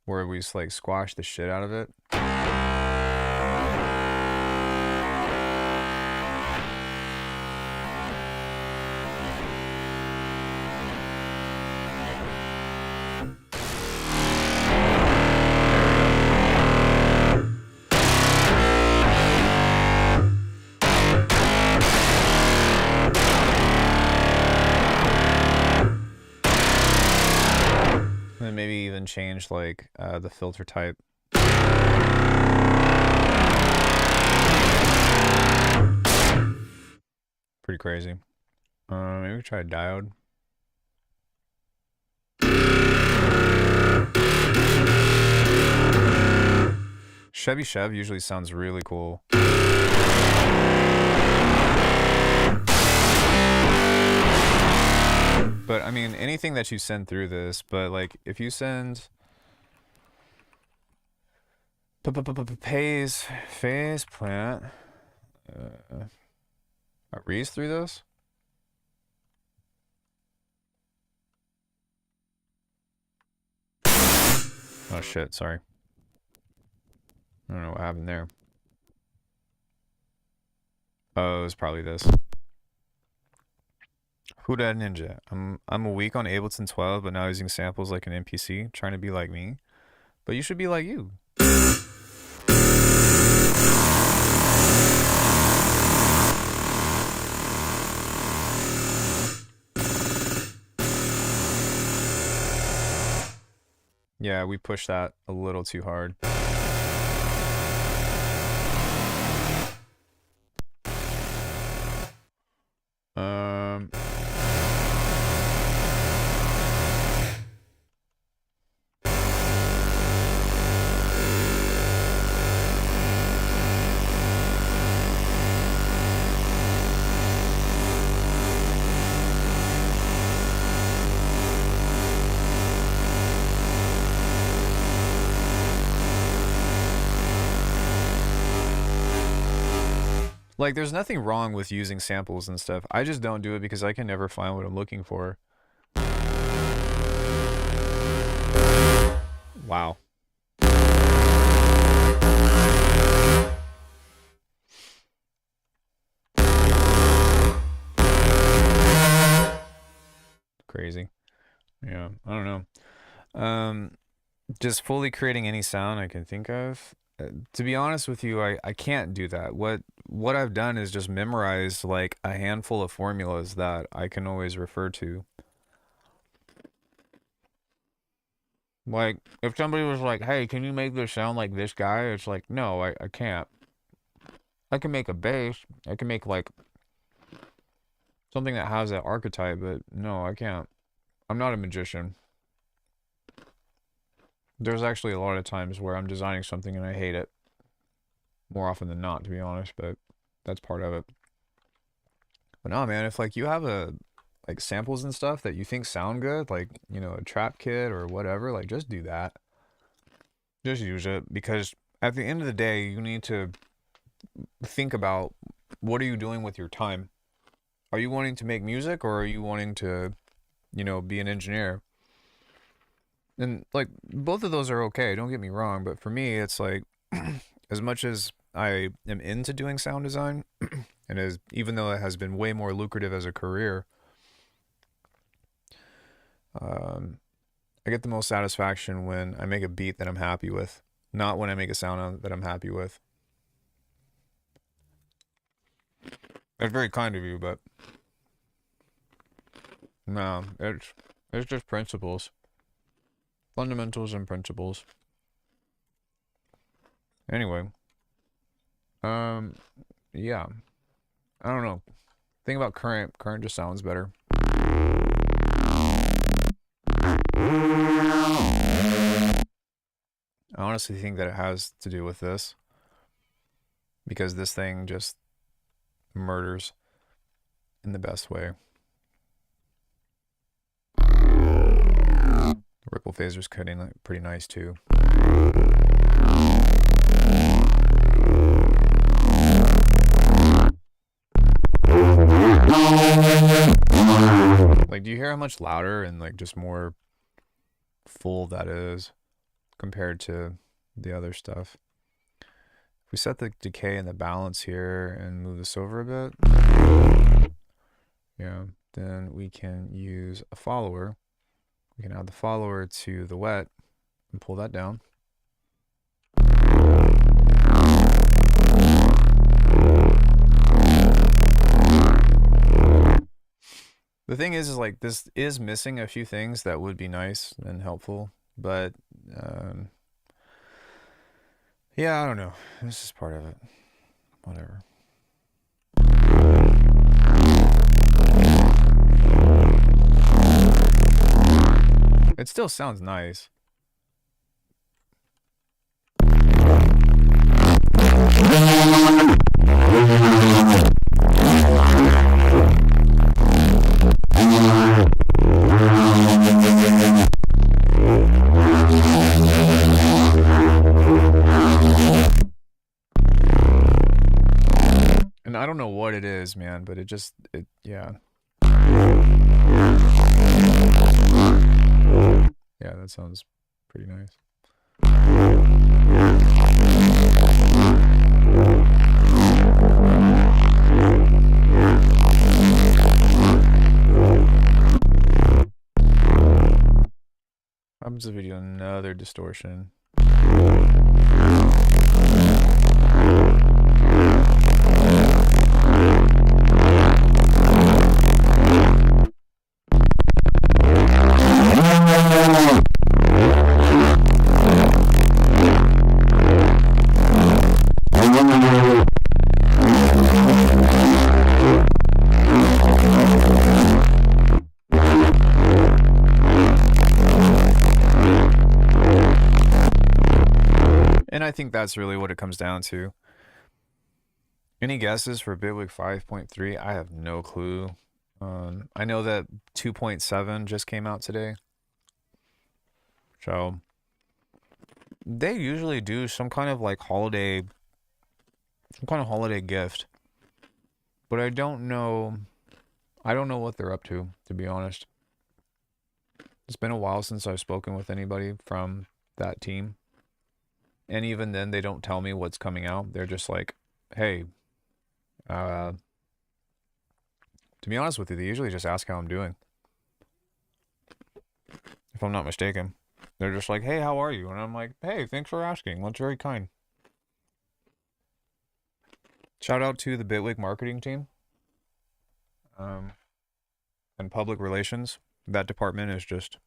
where we just like squash the shit out of it. And maybe even change like the filter type. Pretty crazy. Maybe try a diode. Chevy Chev usually sounds really cool. But I mean, anything that you send through this, but like if you send phase plant Reese through this. Oh shit, sorry. I don't know what happened there. Oh, it was probably this. Who dat ninja? I'm a weak on Ableton 12, but now using samples like an NPC, trying to be like me. But you should be like you. Yeah, we pushed that a little too hard. Like, there's nothing wrong with using samples and stuff. I just don't do it because I can never find what I'm looking for. Wow. crazy. Yeah, I don't know. Just fully creating any sound I can think of. To be honest with you, I can't do that. What I've done is just memorize like a handful of formulas that I can always refer to. Like if somebody was like, "Hey, can you make this sound like this guy?" It's like, "No, I can't." I can make a bass. I can make like something that has that archetype, but no, I can't. I'm not a magician. There's actually a lot of times where I'm designing something and I hate it. More often than not, to be honest, but that's part of it. But no, man, if like you have a like samples and stuff that you think sound good, like, you know, a trap kit or whatever, like just do that. Just use it because at the end of the day, you need to think about what are you doing with your time? Are you wanting to make music or are you wanting to, you know, be an engineer? And like both of those are okay, don't get me wrong, but for me it's like as much as I am into doing sound design and as even though it has been way more lucrative as a career, um I get the most satisfaction when I make a beat that I'm happy with, not when I make a sound that I'm happy with. That's very kind of you, but no, it's just principles, fundamentals and principles. Anyway, um, yeah, I don't know. Think about current. Current just sounds better. I honestly think that it has to do with this because this thing just murders in the best way. Ripple phaser's cutting like pretty nice too. Like, do you hear how much louder and like just more full that is compared to the other stuff? If we set the decay and the balance here and move this over a bit, yeah, then we can use a follower. We can add the follower to the wet and pull that down. The thing is like this is missing a few things that would be nice and helpful, but yeah, I don't know. This is part of it. Whatever. It still sounds nice. And I don't know what it is, man, but yeah. Yeah, that sounds pretty nice. Happens if we do another distortion. And I think that's really what it comes down to. Any guesses for Bitwig 5.3? I have no clue. I know that 2.7 just came out today. So they usually do some kind of like holiday gift. But I don't know what they're up to be honest. It's been a while since I've spoken with anybody from that team. And even then they don't tell me what's coming out. They're just like, "Hey, to be honest with you, they usually just ask how I'm doing." if I'm not mistaken. They're just like, hey, how are you? And I'm like, hey, thanks for asking. That's very kind. Shout out to the Bitwig marketing team um, and public relations. That department is just,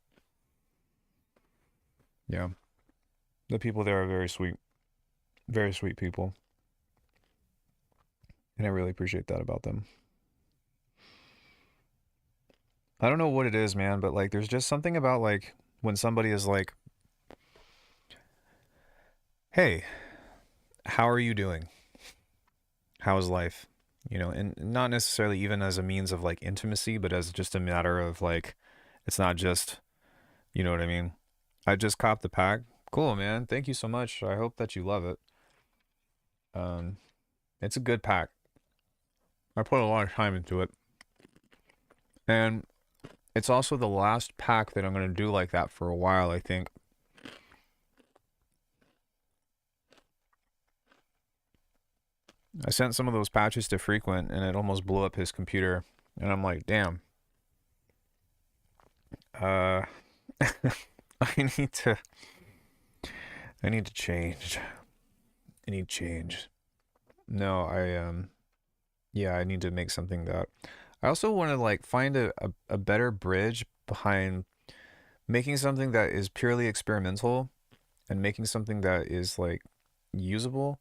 yeah. The people there are very sweet people. And I really appreciate that about them. I don't know what it is, man, but like there's just something about like when somebody is like, hey, how are you doing? How's life? You know, and not necessarily even as a means of like intimacy, but as just a matter of like, it's not just, you know what I mean? I just copped the pack. Cool, man. Thank you so much. I hope that you love it. Um, it's a good pack. I put a lot of time into it. And it's also the last pack that I'm going to do like that for a while, I think. I sent some of those patches to Frequent and it almost blew up his computer. And I'm like, damn. Uh, I need to change. I need change. No, yeah, I need to make something that I also want to like find a better bridge behind making something that is purely experimental and making something that is like usable.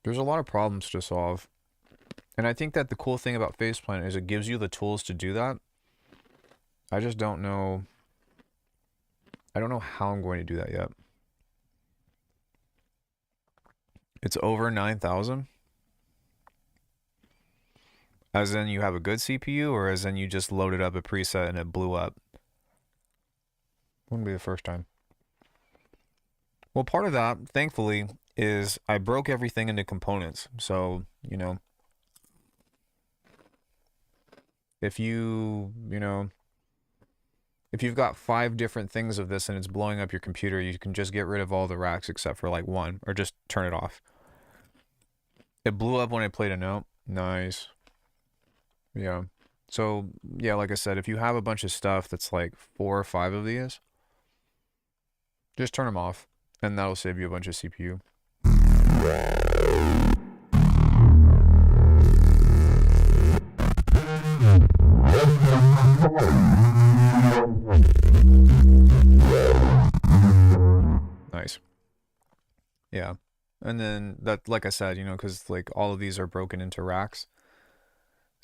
There's a lot of problems to solve. And I think that the cool thing about Faceplant is it gives you the tools to do that. I just don't know. I don't know how I'm going to do that yet. It's over 9,000. As in you have a good CPU, or as in you just loaded up a preset and it blew up? Wouldn't be the first time. Well, part of that, thankfully, is I broke everything into components. So, you know, if if you've got 5 different things of this and it's blowing up your computer, you can just get rid of all the racks except for like one, or just turn it off. It blew up when I played a note. Nice. Yeah. So, yeah, like I said, if you have a bunch of stuff that's like 4 or 5 of these, just turn them off, and that'll save you a bunch of CPU. Nice. Yeah. And then that, like I said, you know, because like all of these are broken into racks.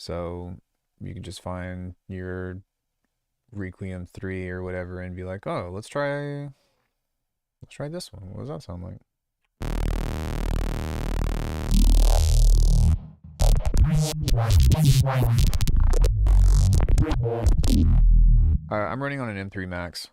So you can just find your Requiem 3 or whatever and be like, oh, let's try this one. What does that sound like? I'm running on an M3 Max.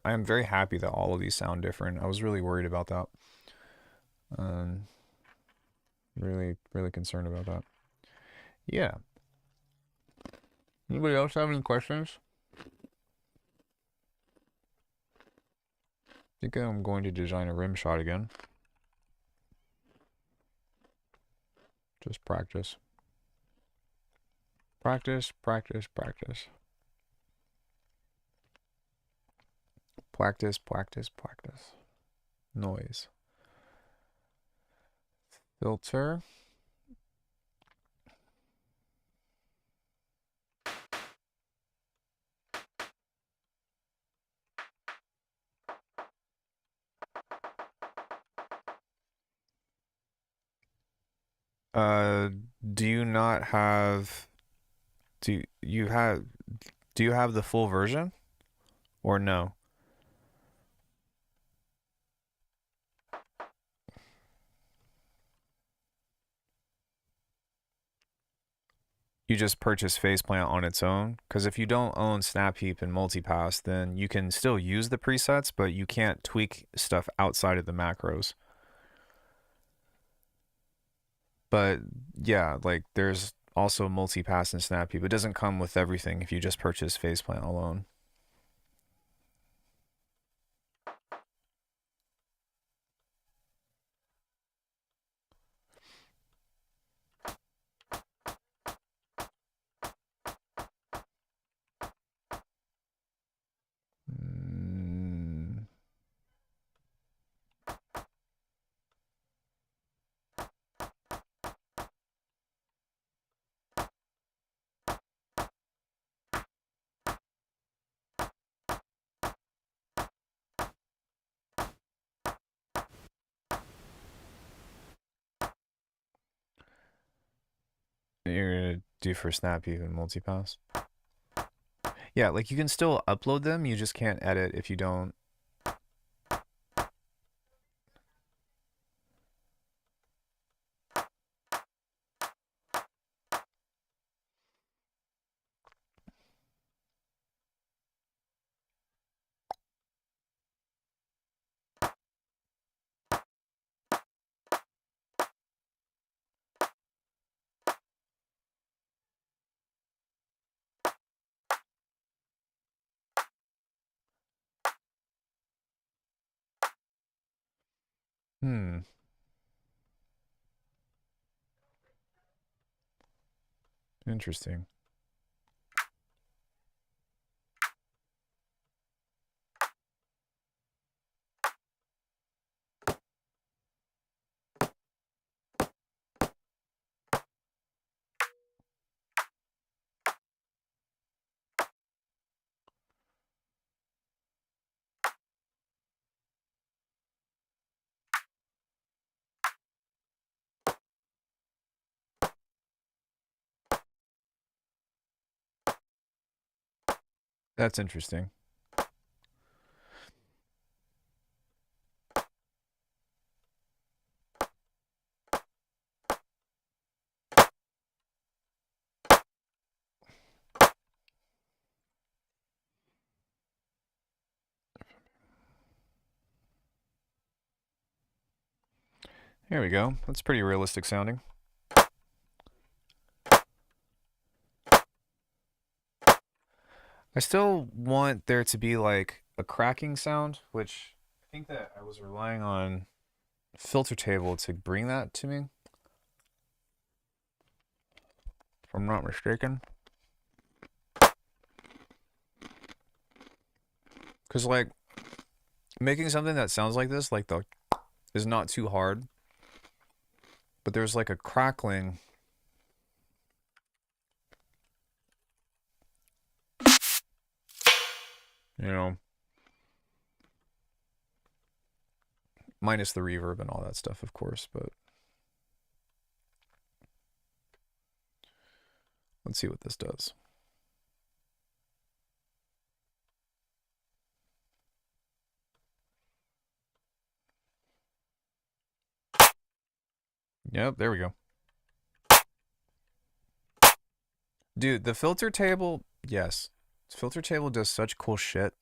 I'm very happy that all of these sound different. I was really worried about that. Really concerned about that. Yeah. Anybody else have any questions? I think I'm going to design a rim shot again. Just practice. Practice, practice, practice. Practice, practice, practice. Noise. Filter. Do you not have do you have do you have the full version or no? You just purchase Faceplant on its own? Because if you don't own SnapHeap and Multipass, then you can still use the presets, but you can't tweak stuff outside of the macros. But yeah, like there's also multi-pass and Snappy, but it doesn't come with everything if you just purchase Faceplant alone. Mm, you're gonna do for Snappy and multi-pass. Yeah, like you can still upload them, you just can't edit if you don't. Hmm, interesting. That's interesting. Here we go. That's pretty realistic sounding. I still want there to be like a cracking sound, which I think that I was relying on Filter Table to bring that to me, if I'm not mistaken. Because like making something that sounds like this, like the, is not too hard, but there's like a crackling. You know, minus the reverb and all that stuff, of course, but let's see what this does. Yep, there we go. Dude, the filter table, yes. Filter table does such cool shit.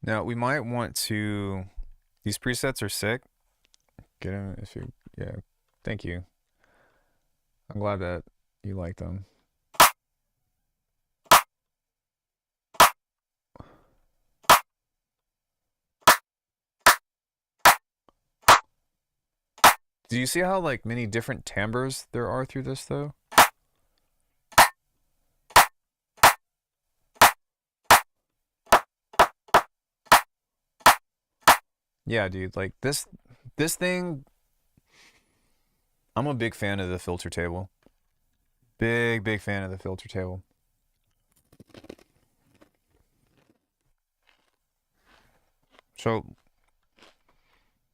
Now, we might want to, these presets are sick. Get them if you, yeah, thank you. I'm glad that you like them. Do you see how like many different timbres there are through this though? Yeah, dude, like this thing, I'm a big fan of the filter table. Big fan of the filter table. So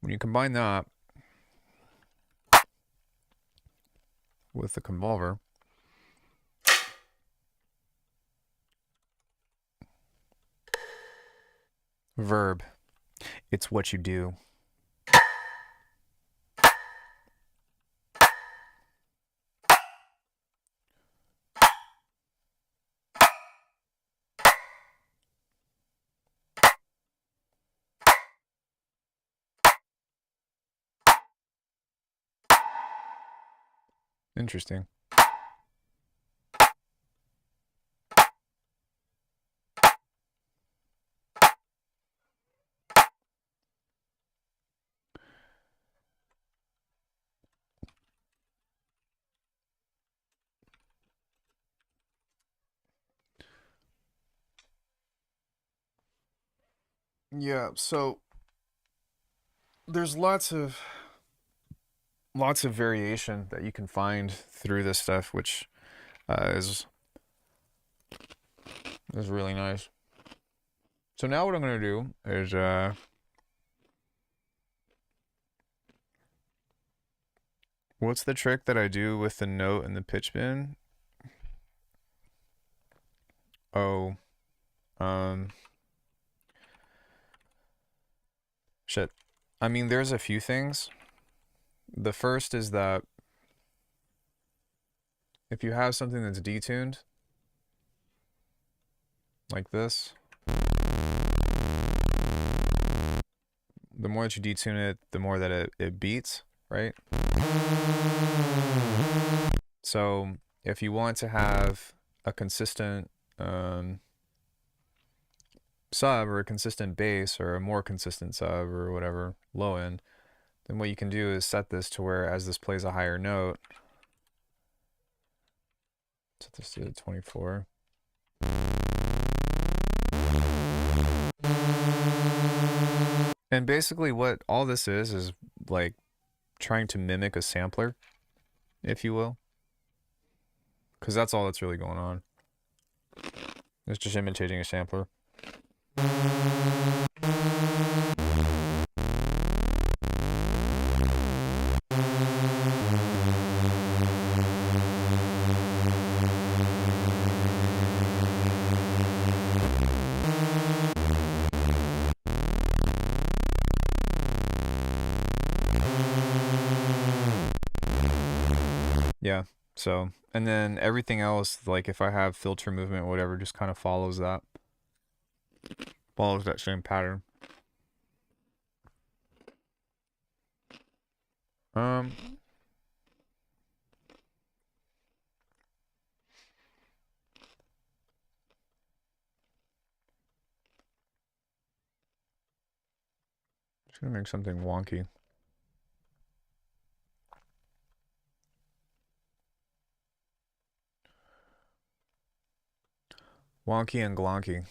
when you combine that with the convolver, verb, it's what you do. Interesting. Yeah, so there's lots of variation that you can find through this stuff, which is really nice. So now what I'm gonna do is what's the trick that I do with the note and the pitch bend? Oh, um, shit. I mean, there's a few things. The first is that if you have something that's detuned, like this, the more that you detune it, the more that it beats, right? So if you want to have a consistent sub or a consistent bass or a more consistent sub or whatever, low end, then what you can do is set this to where as this plays a higher note, set this to 24. And basically what all this is like trying to mimic a sampler, if you will. Because that's all that's really going on. It's just imitating a sampler. Yeah, so, and then everything else, like if I have filter movement, whatever, just kind of follows that same pattern. Just gonna make something wonky. Wonky and glonky.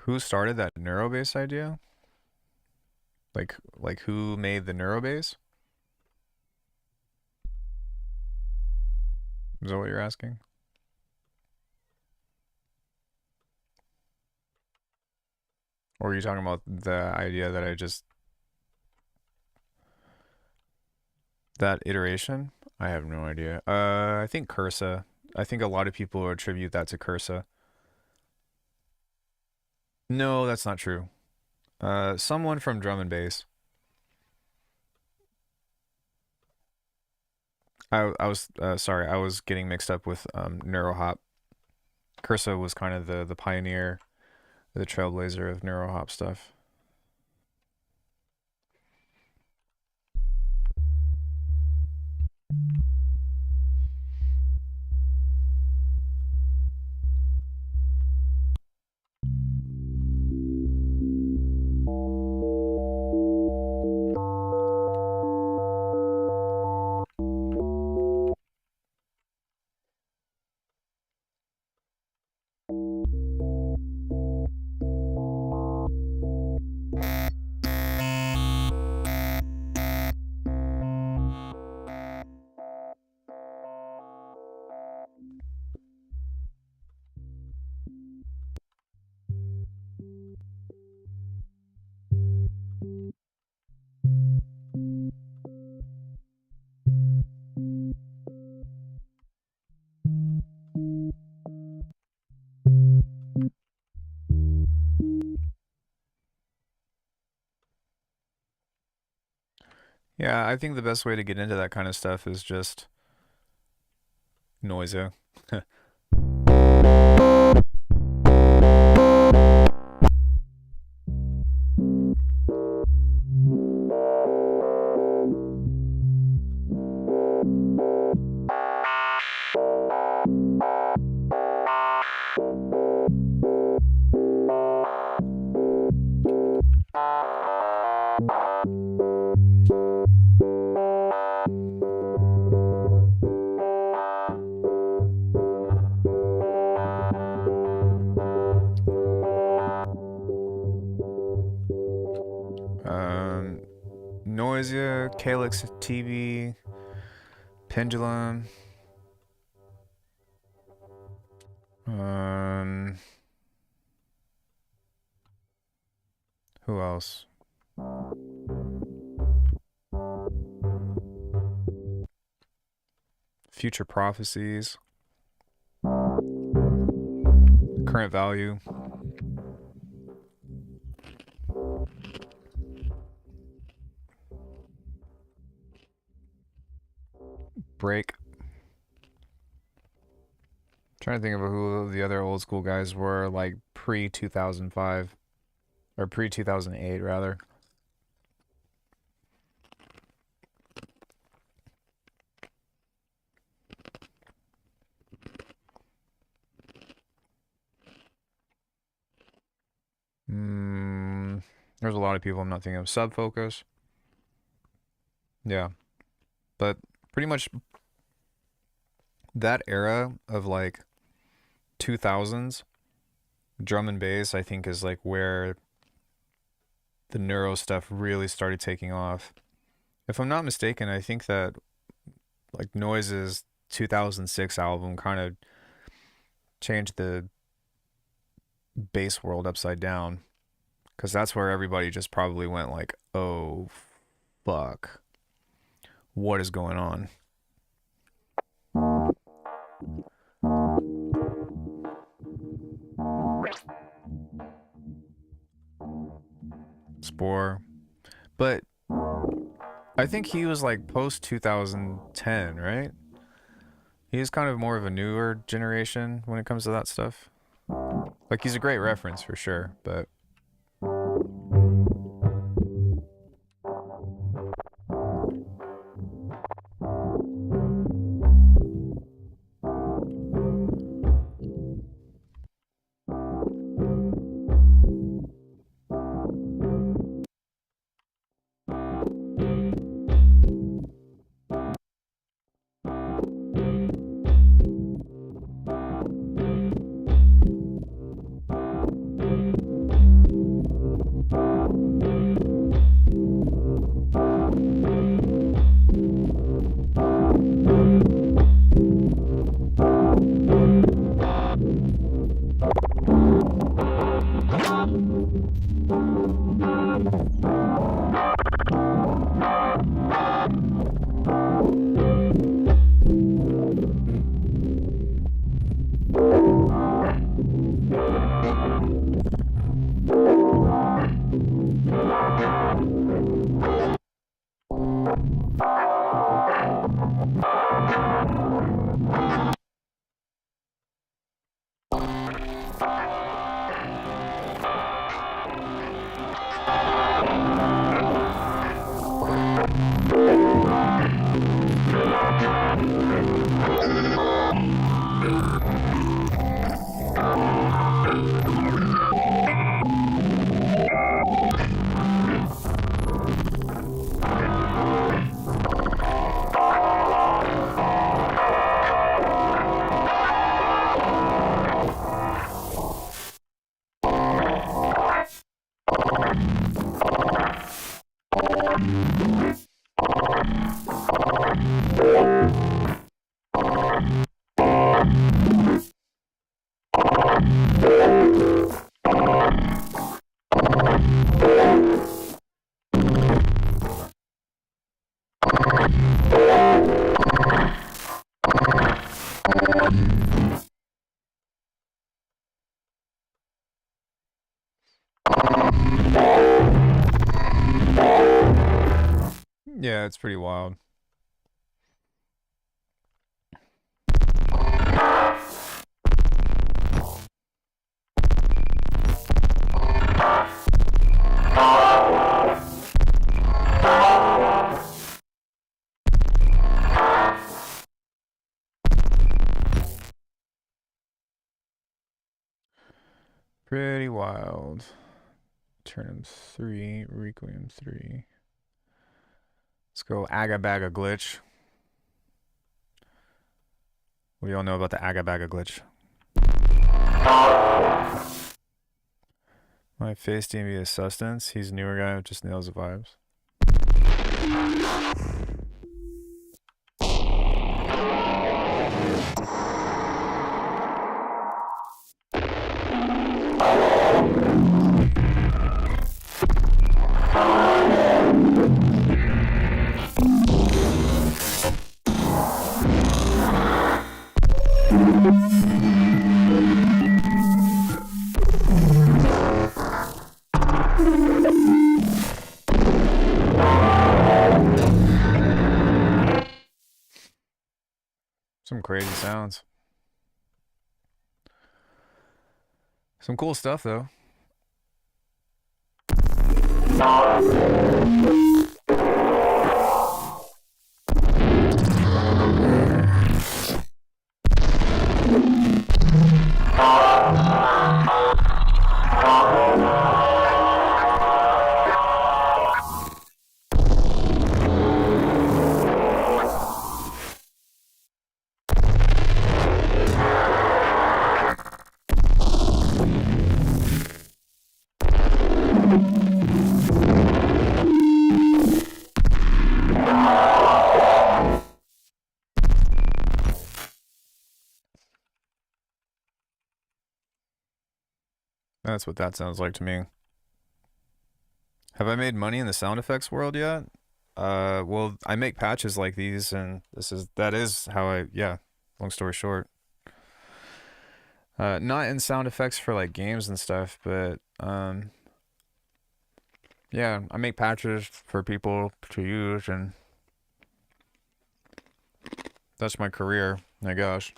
Who started that neurobase idea? Like who made the neurobase? Is that what you're asking? Or are you talking about the idea that that iteration? I have no idea. I think Cursa. I think a lot of people attribute that to Cursa. No, that's not true. Someone from drum and bass. I was sorry, I was getting mixed up with Neurohop. Cursa was kind of the pioneer, the trailblazer of Neurohop stuff. Yeah, I think the best way to get into that kind of stuff is just Noisia. Noisia, Calyx TV, Pendulum. Who else? Future Prophecies. Current Value. Break. Trying to think of who the other old school guys were, like pre 2005 or pre 2008 rather. There's a lot of people I'm not thinking of. Subfocus. Yeah. But pretty much that era of like 2000s drum and bass, I think, is like where the neuro stuff really started taking off. If I'm not mistaken, I think that like Noise's 2006 album kind of changed the bass world upside down, because that's where everybody just probably went like, oh fuck, what is going on? Spore. But I think he was like post 2010, right? He's kind of more of a newer generation when it comes to that stuff. Like, he's a great reference for sure, but yeah, it's pretty wild. Pretty wild. Turn 3, Requiem 3. Let's go Aga Baga glitch. What do y'all know about the Aga Baga glitch? My face DMV is Sustenance. He's a newer guy who just nails the vibes. Some crazy sounds. Some cool stuff, though. That's what that sounds like to me. Have I made money in the sound effects world yet? Well, I make patches like these, and that is how yeah, long story short. Not in sound effects for like games and stuff, but yeah, I make patches for people to use, and that's my career, I guess.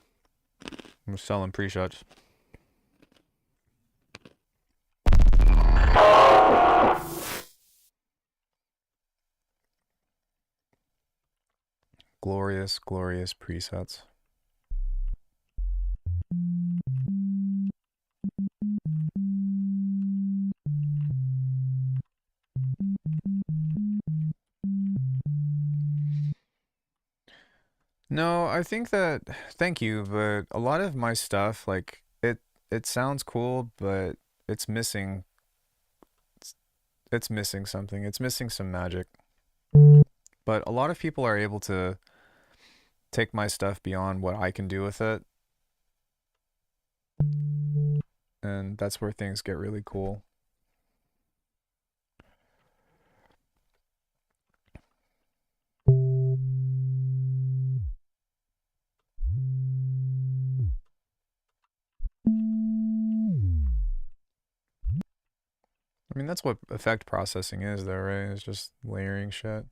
I'm selling presets. Glorious, glorious presets. No, I think that, thank you, but a lot of my stuff, like, it sounds cool, but it's missing, it's missing something. It's missing some magic. But a lot of people are able to take my stuff beyond what I can do with it. And that's where things get really cool. I mean, that's what effect processing is, though, right? It's just layering shit.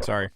Sorry.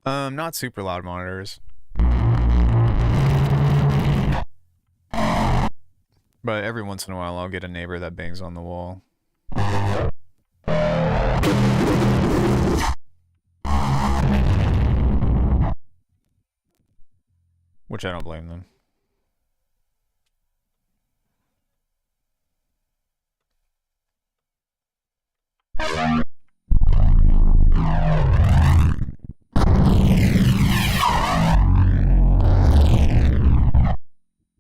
Not super loud monitors. But every once in a while I'll get a neighbor that bangs on the wall. Which I don't blame them.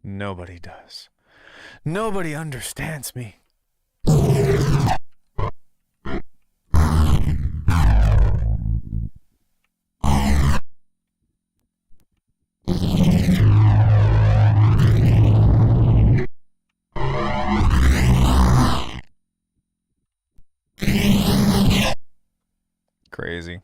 Nobody does. Nobody understands me. Crazy.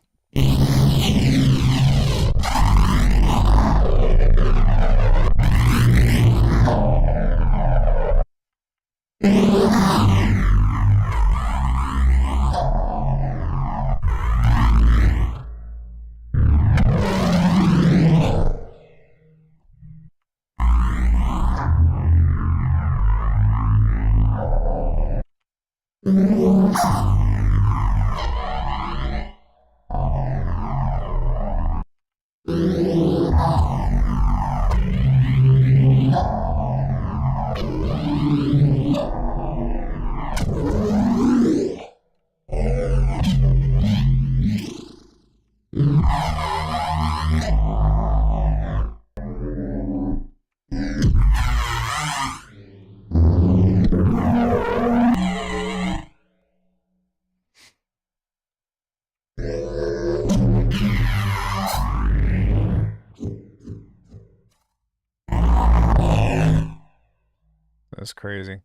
That's crazy.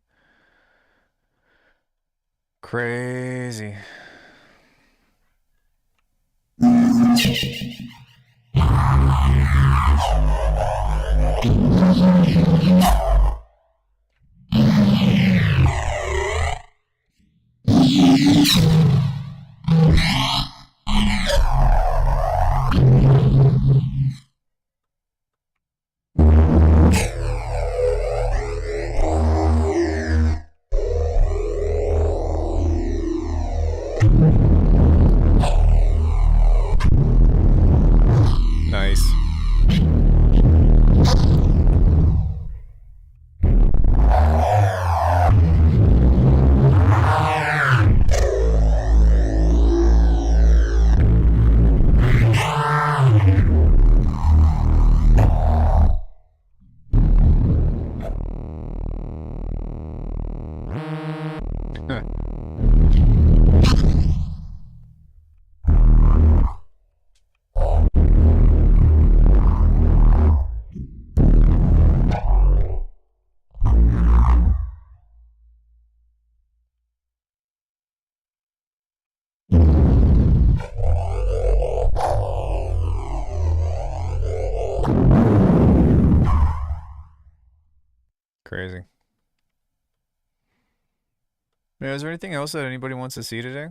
Crazy. Nice. Crazy. Yeah, is there anything else that anybody wants to see today?